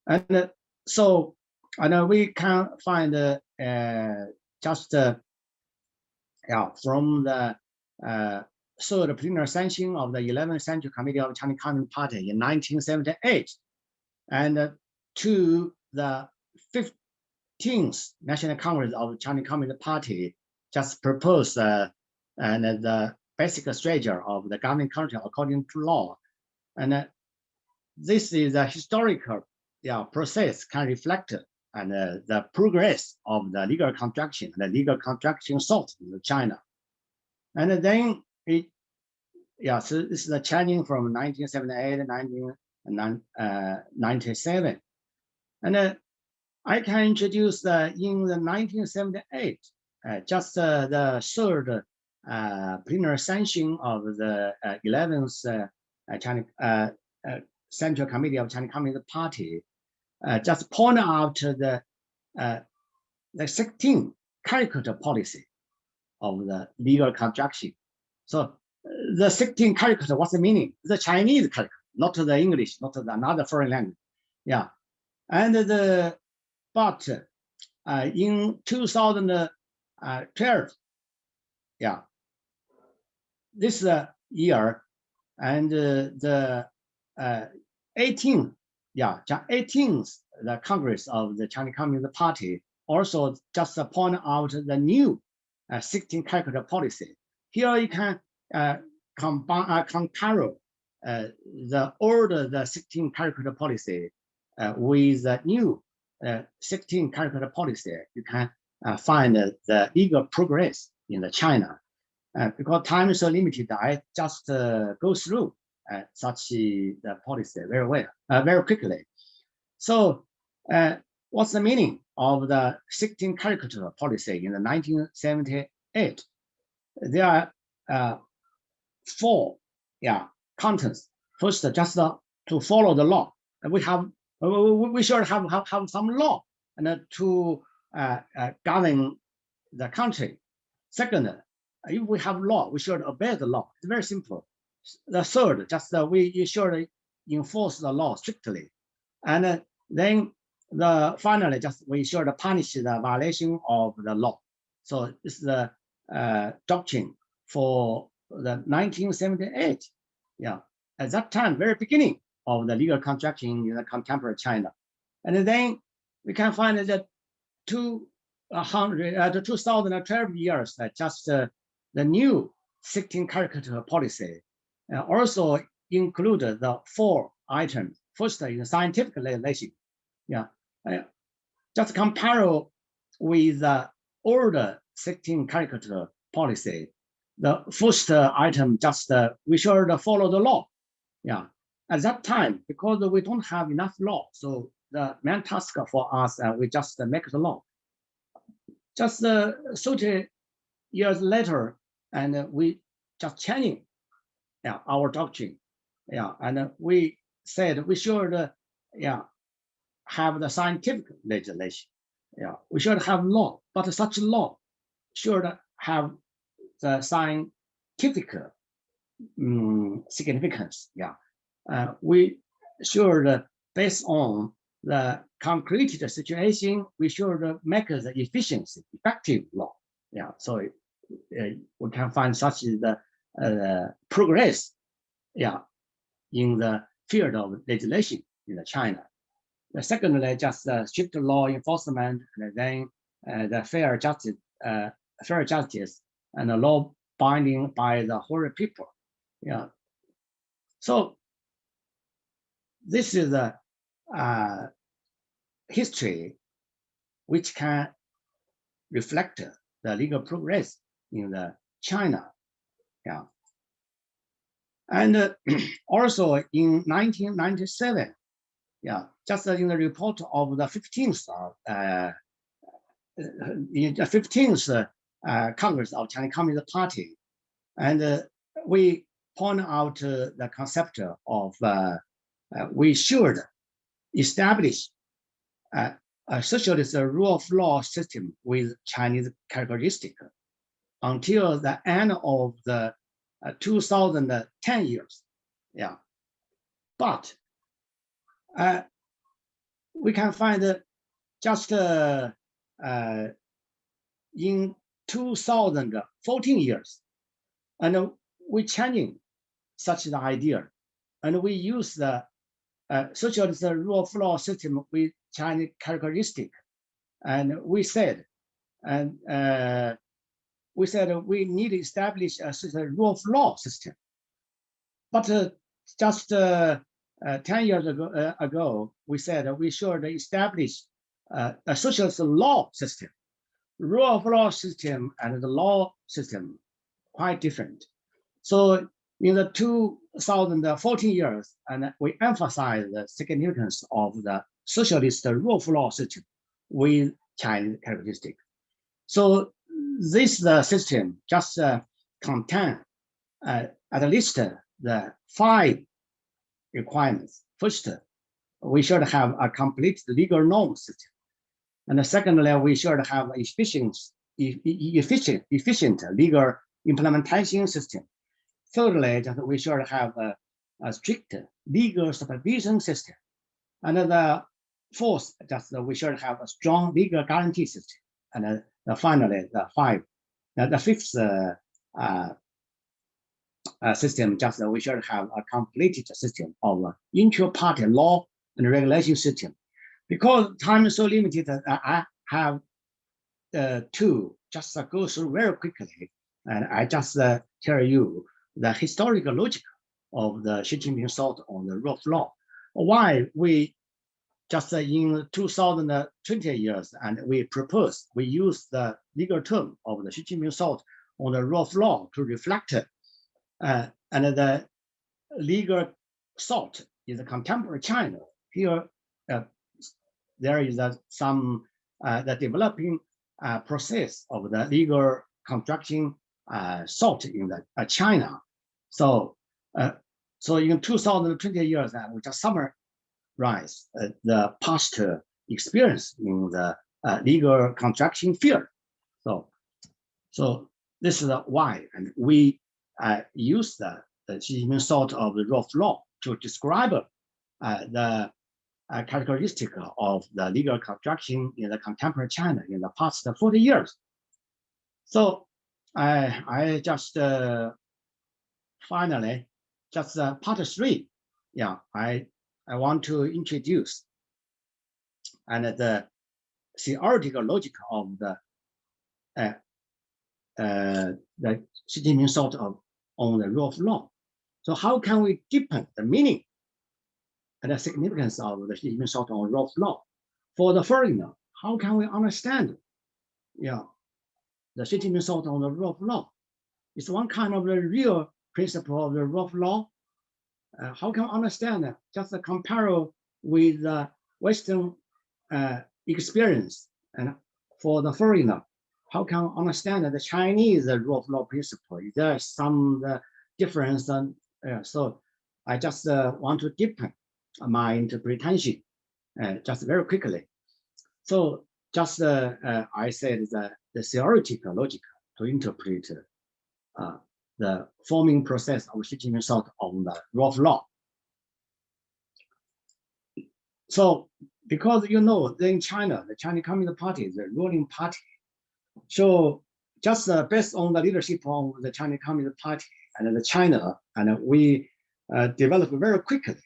and we can find just from the third plenary session of the 11th Central Committee of China Communist Party in 1978, and to the 15th National Congress of China Communist Party, just proposed and the basic strategy of the governing country according to law. And this is a historical process can reflect and the progress of the legal construction, the legal construction thought in China. And then so this is the changing from 1978 to 1997. And I can introduce in the 1978, just the third plenary session of the 11th China Central Committee of China Communist Party, just point out the 16 character policy of the legal construction. So the 16 character, what's the meaning? The Chinese character, not the English, not another foreign language. Yeah, and but in 2012, this year, and the 18th the Congress of the China Communist Party also just point out the new 16 character policy. Here you can compare the older 16 character policy with the new 16 character policy. You can find the legal progress in the China. Because time is so limited, I just go through such the policy very well, very quickly. So what's the meaning of the 16 character policy in the 1978? There are 4 contents. First, just to follow the law. We should have some law and to govern the country. Second, if we have law, we should obey the law. It's very simple. The third, just we should enforce the law strictly, and then finally just we should punish the violation of the law. So this is the doctrine for the 1978. Yeah, at that time, very beginning of the legal contracting in the contemporary China, and then we can find that 2012 years, just the new 16 character policy also included the 4 items. First, in scientific legislation, yeah, just compare with the older 16 character policy. The first item, just we should follow the law. Yeah, at that time, because we don't have enough law, so the main task for us, we just make the law. Just 30 years later, and we just changing our doctrine. Yeah, and we said we should have the scientific legislation. Yeah, we should have law, but such law should have the scientific significance. Yeah, we should, based on the concrete situation, we should make the efficiency, effective law. Yeah, so we can find such the progress, yeah, in the field of legislation in China. Secondly, just strict law enforcement, and then the fair justice and the law binding by the whole people. Yeah. So this is a history which can reflect the legal progress in the China. Yeah. And also in 1997, yeah, just in the report of the 15th Congress of Chinese Communist Party, and we point out the concept of we should establish a socialist rule of law system with Chinese characteristic until the end of the 2010 years. Yeah, but we can find just in 2014 years, and we changing such the idea, and we use the socialist rule of law system with Chinese characteristic, and we said we need to establish a rule of law system, but just 10 years ago, we said we should establish a socialist law system. Rule of law system and the law system quite different. So in the 2014 years, and we emphasize the significance of the socialist rule of law system with Chinese characteristic. So this system just contain at least the 5 requirements. First, we should have a complete legal norm system. And secondly, we should have efficient legal implementation system. Thirdly, we should have a strict legal supervision system. And the fourth, we should have a strong legal guarantee system. And finally, the fifth system, we should have a completed system of inter-party law and regulation system. Because time is so limited, I have to just go through very quickly, and I just tell you the historical logic of the Xi Jinping thought on the rule of law. Why we just in 2020 years, and we use the legal term of the Xi Jinping thought on the rule of law to reflect and the legal thought in the contemporary China. Here, there is some the developing process of the legal construction thought in the China. So, so in 2020 years, we just summarize the past experience in the legal construction field. So this is why, and we use the the Xi Jinping thought of the rule of law to describe the characteristic of the legal construction in the contemporary China in the past 40 years. So I just finally, just part 3, yeah, I want to introduce and the theological logic of the Xi Jinping thought of on the rule of law. So how can we deepen the meaning and the significance of the Xi Jinping thought on rule of law for the foreigner? How can we understand, yeah, the Xi Jinping thought on the rule of law? It's one kind of the real principle of the rule of law. How can we understand that? Just compare with the Western experience, and for the foreigner, how can we understand the Chinese rule of law principle? Is there some difference? So I just want to deepen my interpretation just very quickly. So just I said the theoretical logic to interpret the forming process of Xi Jinping thought on the rule of law. So because you know, in China, the Chinese Communist Party is the ruling party. So just based on the leadership of the Chinese Communist Party and the China, and we developed very quickly.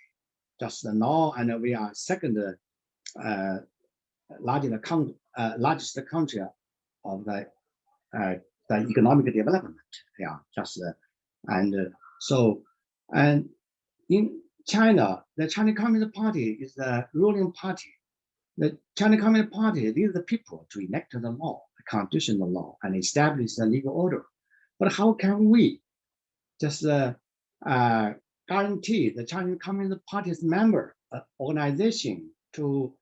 Just now, and we are second largest country of the economic development. Yeah, just and in China, the Chinese Communist Party is the ruling party. The Chinese Communist Party leads the people to enact the law, the constitutional law, and establish the legal order. But how can we just guarantee the Chinese Communist Party's member organization to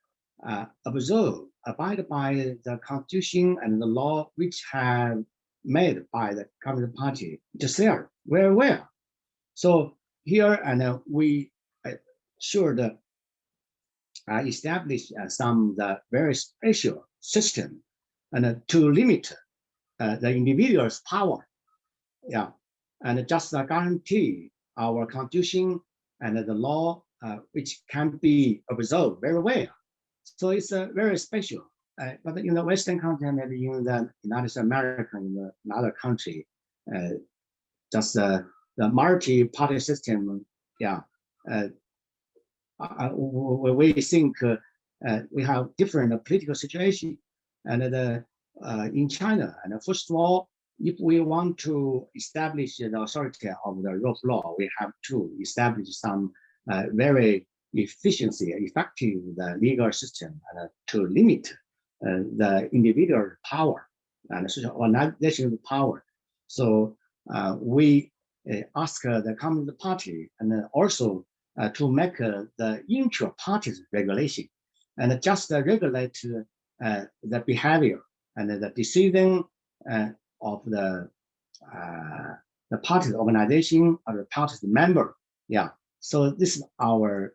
abide by the constitution and the law which have made by the Communist Party to serve very well? So here, and we should establish some very special system and to limit the individual's power. Yeah, and just guarantee our constitution and the law which can be observed very well. So it's very special. But in the Western country, maybe in the United States America, in another country, just the multi-party system, yeah, we think we have different political situation, and in China. And first of all, if we want to establish the authority of the rule of law, we have to establish some very effective legal system to limit the individual power and social organizational power. So we ask the Communist Party and also to make the intra-party regulation and just regulate the behavior and the decision of the party's organization or the party's member. Yeah. So this is our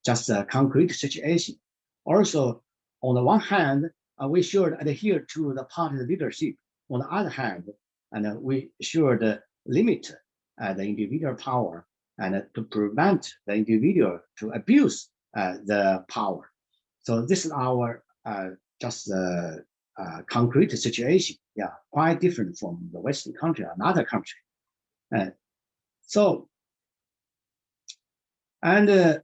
just a concrete situation. Also, on the one hand, we should adhere to the party leadership. On the other hand, and we should limit the individual power and to prevent the individual to abuse the power. So this is our just concrete situation. Yeah, quite different from the Western country, another country. So, and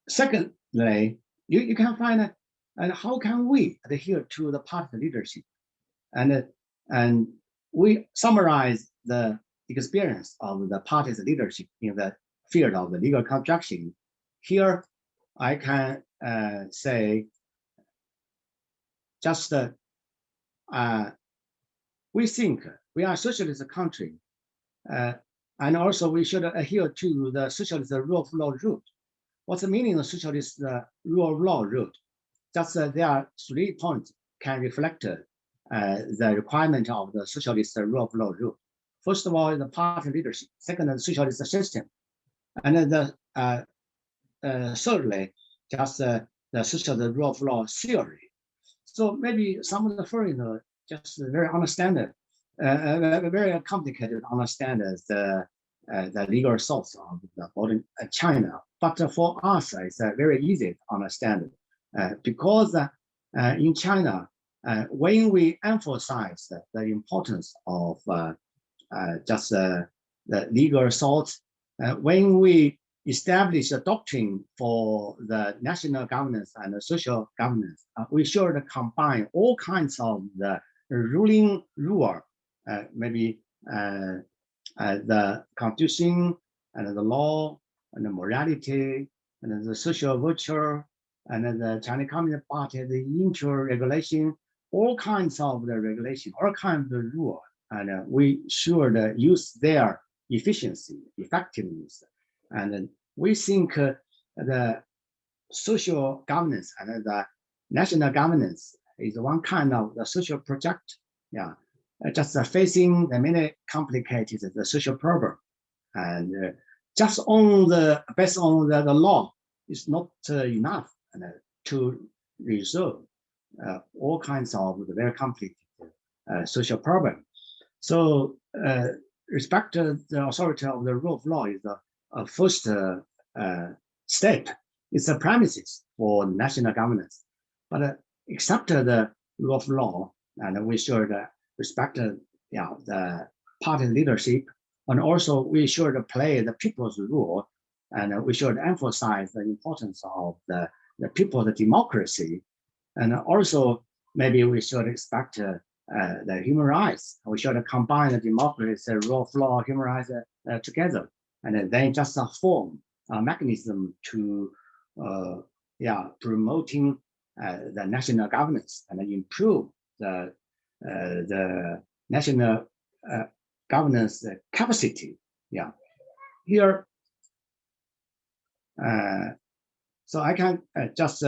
secondly, you can find and how can we adhere to the party leadership? And we summarize the experience of the party's leadership in the field of the legal construction. Here, I can say just we think we are a socialist country, and also we should adhere to the socialist rule of law route. What's the meaning of socialist rule of law route? Just there are 3 points can reflect the requirement of the socialist rule of law route. First of all, the party leadership. Second, the socialist system. And then thirdly, just the socialist rule of law theory. So maybe some of the foreigners just very understand very complicated to understand the legal source of the modern China. But for us, it's very easy to understand because in China, when we emphasize the importance of just the legal thought, when we establish a doctrine for the national governance and the social governance, we should combine all kinds of the ruling rule, maybe the constitution and the law and the morality and the social virtue and the Chinese Communist Party, the inter-regulation, all kinds of the regulation, all kinds of the rule, and we should use their efficiency, effectiveness, and we think the social governance and the national governance is one kind of the social project. Yeah, just facing the many complicated the social problem, and just on the based on the law is not enough to resolve all kinds of the very complicated social problem. So respect the authority of the rule of law is the first step. It's the premises for national governance. But except the rule of law, and we should respect the party leadership, and also we should play the people's rule, and we should emphasize the importance of the people's democracy, and also maybe we should expect the human rights. We should combine the democracy, rule of law, human rights together, and then just form a mechanism to promoting the national governance and improve the national governance capacity. Yeah, here. So I can just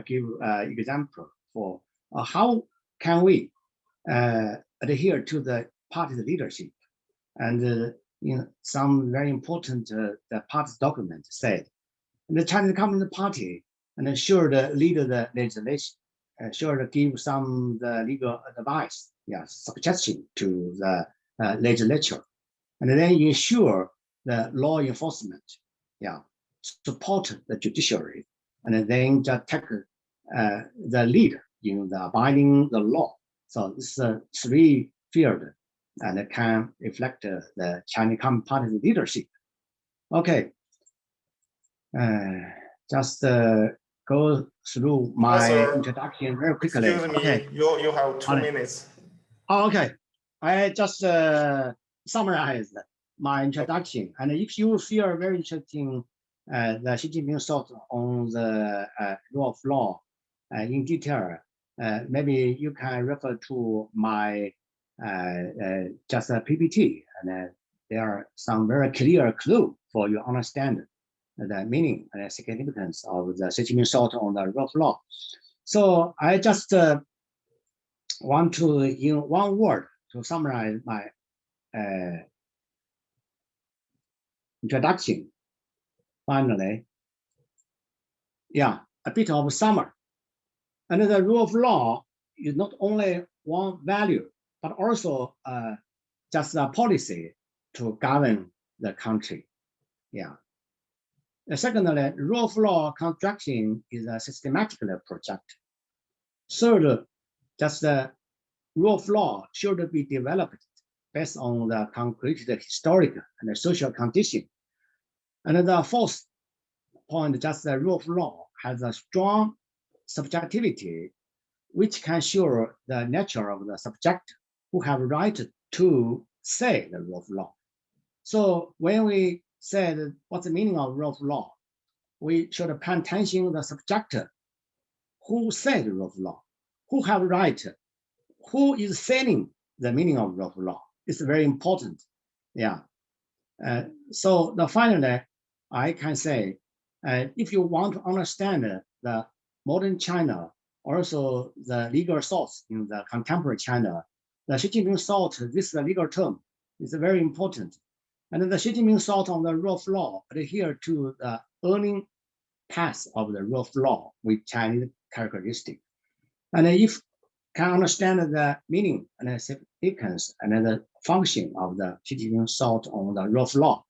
give example for how can we adhere to the party's leadership, and some very important the party's document said the Chinese Communist Party and should lead the legislation, should give some the legal advice, suggestion to the legislature, and then ensure the law enforcement, support the judiciary, and then just take the lead in the abiding the law. So this is three fields and it can reflect the Chinese Communist Party's leadership. Okay, just go through my introduction very quickly. Excuse me, okay. You have 2 minutes. Oh, okay, I just summarized my introduction, and if you feel very interesting the Xi Jinping thought on the rule of law in detail, maybe you can refer to my just a PPT, and there are some very clear clue for you understand the meaning and the significance of the Xi Jinping thought on the rule of law. So I just want to, in one word, to summarize my introduction. Finally, a bit of summary. And the rule of law is not only one value, but also just a policy to govern the country. Secondly, rule of law construction is a systematic project. Third, just the rule of law should be developed based on the concrete historical and social condition. And the fourth point, just the rule of law has a strong subjectivity, which can show the nature of the subject who have right to say the rule of law. So when we said what's the meaning of rule of law, we should pay attention to the subject who said the rule of law, who have right, who is saying the meaning of rule of law. It's very important. So finally, I can say, if you want to understand the modern China, also the legal thoughts in the contemporary China, the Xi Jinping thought, this is a legal term, is very important. And the Xi Jinping thought on the rule of law adhere to the earning path of the rule of law with Chinese characteristic. And if can understand the meaning and significance and the function of the Xi Jinping thought on the rule of law.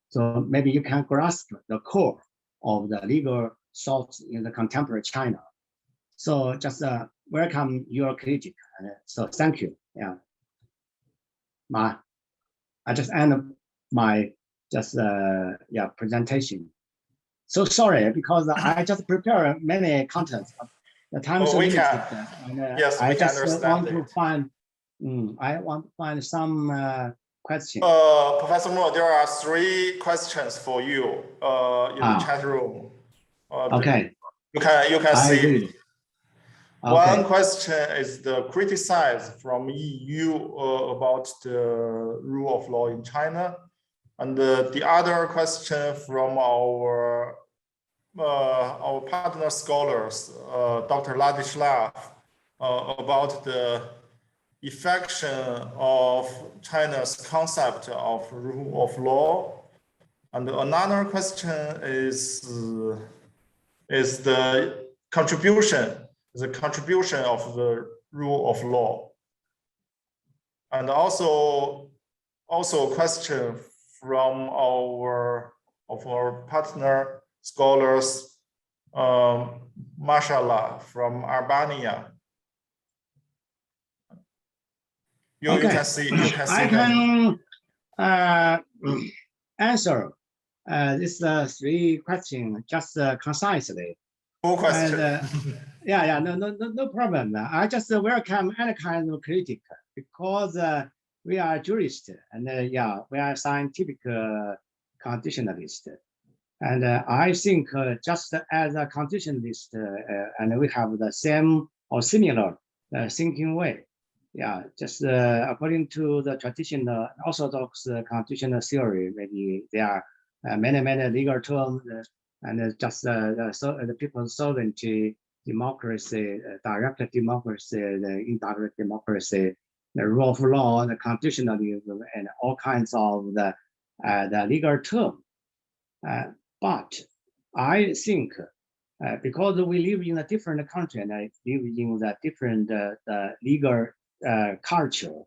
So maybe you can grasp the core of the legal thought in the contemporary China. So just welcome your critique. So thank you. Yeah. I just end my presentation. So sorry because I just prepare many contents. The time is limited. Yes, I we can just understand want to find. I want to find some questions. Professor Mo, there are 3 questions for you in the chat room. Okay. You can see. Read. One question is the criticize from EU about the rule of law in China, and the other question from our partner scholars, Dr. Ladislav, about the effection of China's concept of rule of law, and another question is the contribution of the rule of law, and also a question from our partner scholars, Mashallah from Albania. You can see. I can answer these 3 questions just concisely. Full question. And, no problem. I just welcome any kind of critique because we are jurists and we are scientific conditionalist. And I think just as a conditionalist, and we have the same or similar thinking way. Just according to the traditional orthodox constitutional theory, maybe there are many legal terms and just the people's sovereignty, democracy, direct democracy, the indirect democracy, the rule of law, the constitutionalism, and all kinds of the legal term. But I think because we live in a different country and I live in the different legal culture,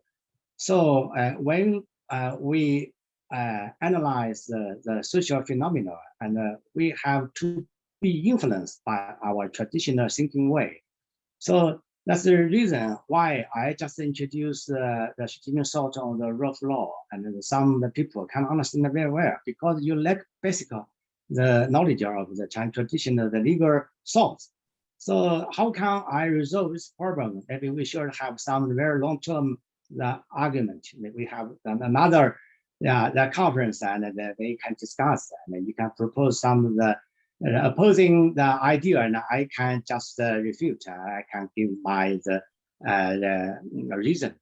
so when we analyze the social phenomena, and we have to be influenced by our traditional thinking way. So that's the reason why I just introduced the Xi Jinping thought on the rule of law, and some people can understand it very well because you lack basic the knowledge of the Chinese tradition, the legal thoughts. So how can I resolve this problem? Maybe we should have some very long-term argument. We have another the conference, and we can discuss, and you can propose some of the opposing the idea, and I can just refute. I can give my the reason,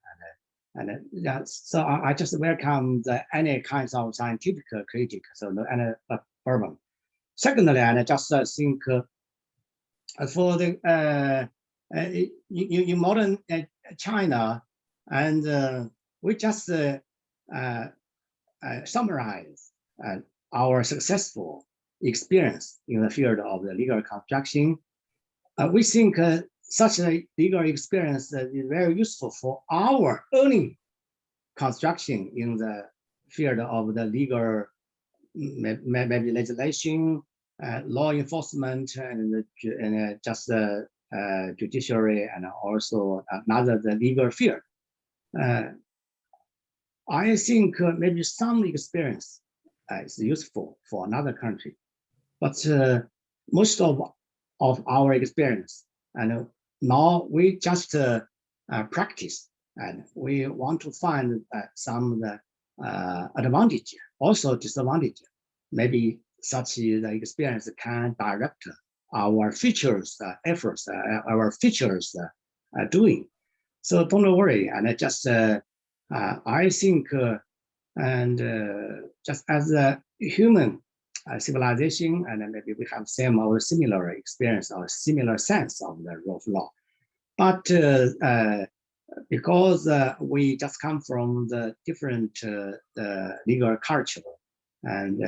so I just welcome any kinds of scientific critique. So no any problem. Secondly, and I just think for the in modern China, and we just summarize our successful experience in the field of the legal construction. We think such a legal experience is very useful for our early construction in the field of the legal, maybe legislation, law enforcement, and just judiciary, and also another the legal field. I think maybe some experience is useful for another country, but most of our experience, and now we just practice, and we want to find some advantage, also disadvantage. Maybe such the experience can direct our futures efforts, our futures doing. So don't worry, and just I think, and just as a human civilization, and maybe we have same or similar experience or similar sense of the rule of law, but because we just come from the different legal culture, and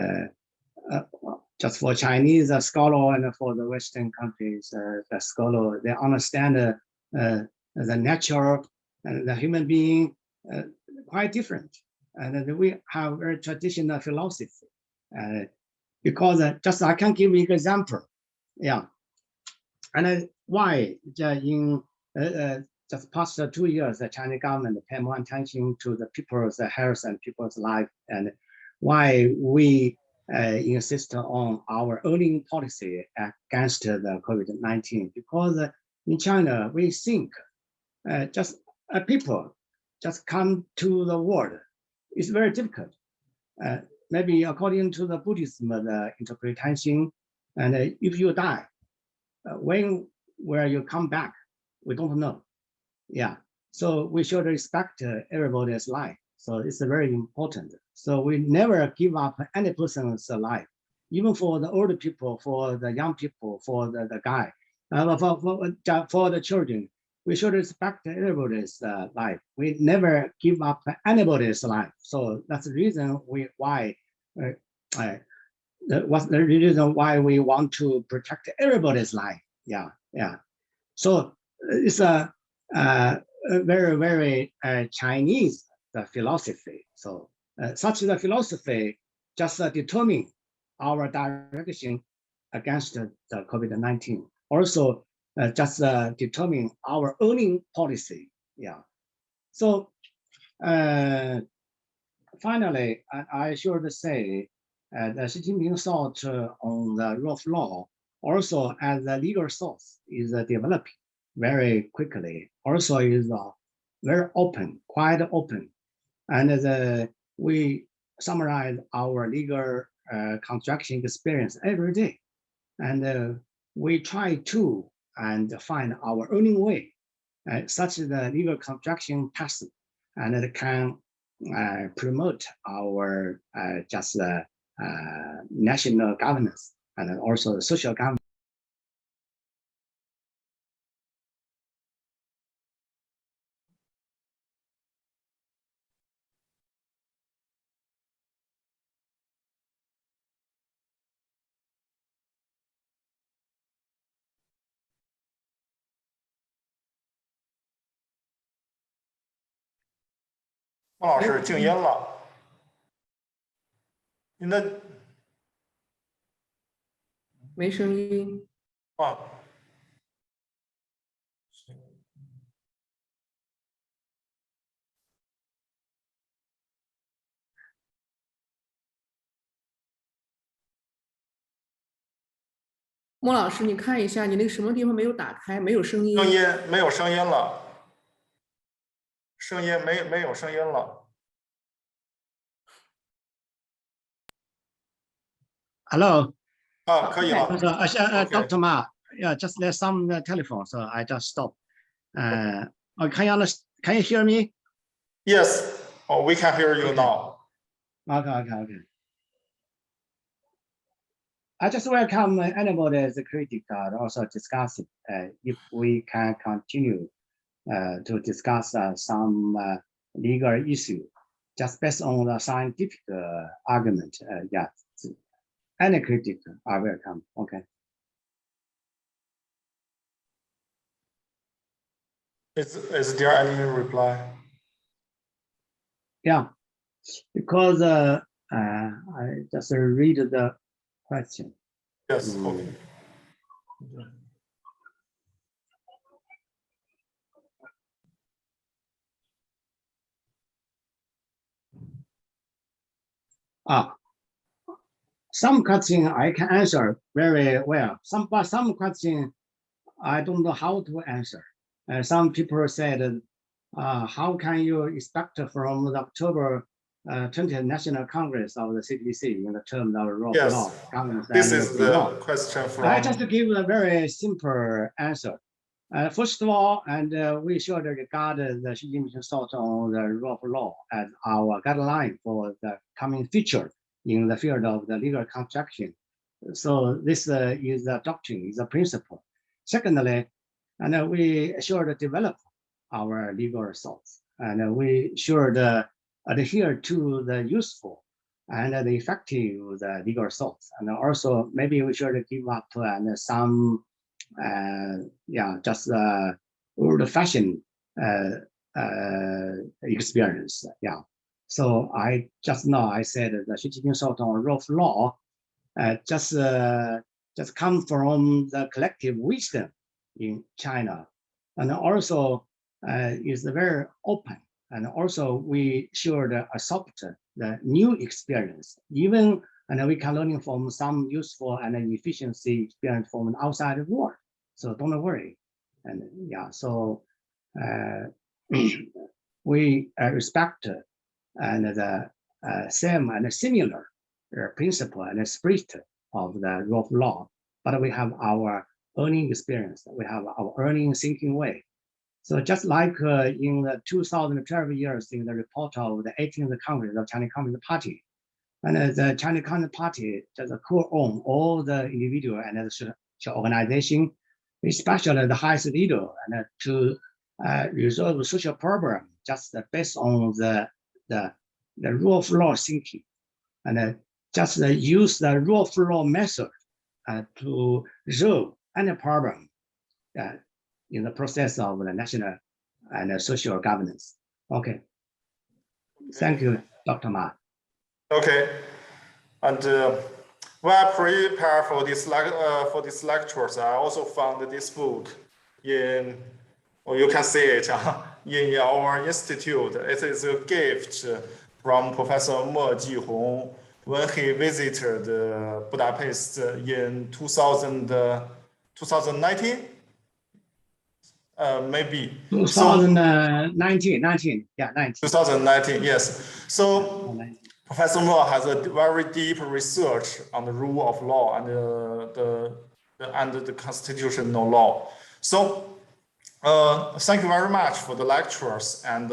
just for Chinese scholar and for the Western countries, the scholar, they understand the nature and the human being quite different. And we have very traditional philosophy. Because just I can give you an example. Yeah. And why in just past 2 years, the Chinese government pay more attention to the people's health and people's life, and why we insist on our own policy against the COVID-19. Because in China, we think just people just come to the world. It's very difficult. Maybe according to the Buddhism, the interpretation, and if you die, where you come back, we don't know. Yeah, so we should respect everybody's life. So it's very important. So we never give up any person's life, even for the older people, for the young people, for the guy, for the children. We should respect everybody's life. We never give up anybody's life. So that's the reason why what's the reason why we want to protect everybody's life. Yeah, yeah. So it's a very, very Chinese philosophy. So such the philosophy just determine our direction against the COVID-19. Also, just determine our own policy. Yeah. So finally, I should say the Xi Jinping thought on the rule of law also as a legal source is developing very quickly. Also is very open, quite open. And we summarize our legal construction experience every day. And we try to find our own way, such the legal construction path, and it can promote our just national governance and also the social governance.孟老师静音了，您的没声音。啊。孟老师，你看一下，你那个什么地方没有打开，没有声音。声音没有声音了，声音没有声音了。Hello. 啊，可以了。So, Okay. Dr. Ma, yeah, just there's some telephone, so I just stop. Can you hear me? Yes. Oh, we can hear you now. Okay. I just welcome anybody's critic and also discuss if we can continue to discuss some legal issue just based on the scientific argument. Yeah, any critic are welcome. Okay. Is there any reply? Yeah, because I just read the question. Yes. Okay. Some question I can answer very well. Some question I don't know how to answer. Some people said, how can you expect from the October 20th National Congress of the CPC in the term of rule of law? This is the question from. I just give a very simple answer. First of all, we should regard the Xi Jinping thought on the rule of law as our guideline for the coming future in the field of the legal construction. So this is a doctrine, is a principle. Secondly, we should develop our legal thoughts, and we should adhere to the useful and the effective legal thoughts. And also maybe we should give up some just old-fashioned experience. Yeah. So I said the Xi Jinping Thought on rule of law just come from the collective wisdom in China, and also is very open. And also we should adopt the new experience, even and we can learn from some useful and efficiency experience from outside world. So don't worry. And yeah, so we respect and the same and similar principle and spirit of the rule of law, but we have our own experience. We have our own thinking way. So just like in the 2012 years in the report of the 18th Congress of Chinese Communist Party, and the Chinese Communist Party does co-own all the individual and the social organization, especially the highest leader, and to resolve social problem just based on the rule of law thinking, and just use the rule of law method to resolve any problem in the process of the national and social governance. Okay. Thank you, Dr. Ma. Okay. And when I prepare for these lectures, I also found this book in, or you can see it in our institute. It is a gift from Prof.MO Jihong when he visited Budapest in 2019. Maybe 2019, 19. 2019, yes. So Professor Mo has a very deep research on the rule of law and the constitutional law. So thank you very much for the lectures and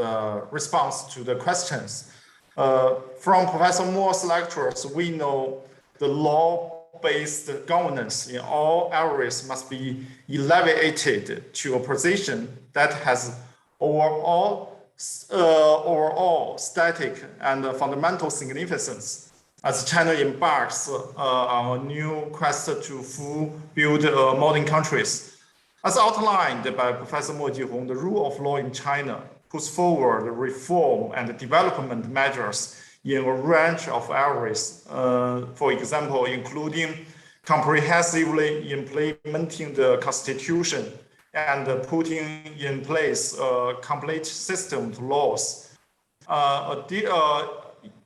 response to the questions. From Professor Mo's lectures, we know the law-based governance in all areas must be elevated to a position that has overall static and fundamental significance as China embarks on a new quest to build modern countries. As outlined by Professor Mo Jihong, the rule of law in China puts forward reform and development measures in a range of areas, for example, including comprehensively implementing the Constitution and putting in place a complete system of laws,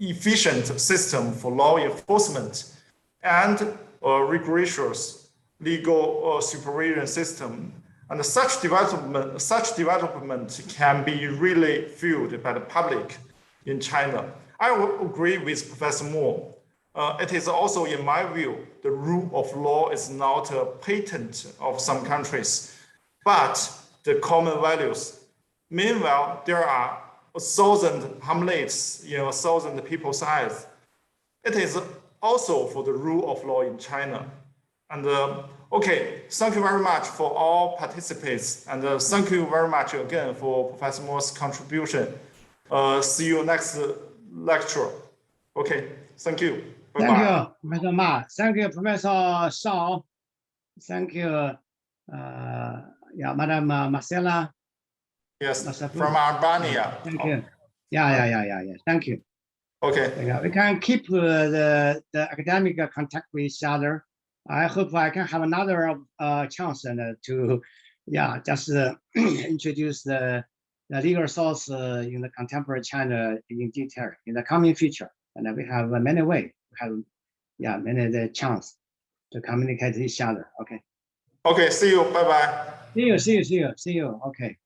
efficient system for law enforcement, and a rigorous legal supervision system. And such development can be really felt by the public in China. I will agree with Professor Mo. It is also, in my view, the rule of law is not a patent of some countries, but the common values. Meanwhile, there are 1,000 hamlets in 1,000 people's eyes. It is also for the rule of law in China. And okay, thank you very much for all participants. And thank you very much again for Professor Mo's contribution. See you next lecture. Okay, thank you. Bye-bye. Thank you, Professor Ma. Thank you, Professor Shao. Thank you, Madam Marcella. Yes, from Albania. Thank you. Yeah. Thank you. Okay. Yeah, we can keep the academic contact with each other. I hope I can have another chance to, just introduce the legal source in the contemporary China in detail in the coming future. And we have many ways. We have many the chance to communicate with each other. Okay. Okay. See you. Bye bye. See you. Okay.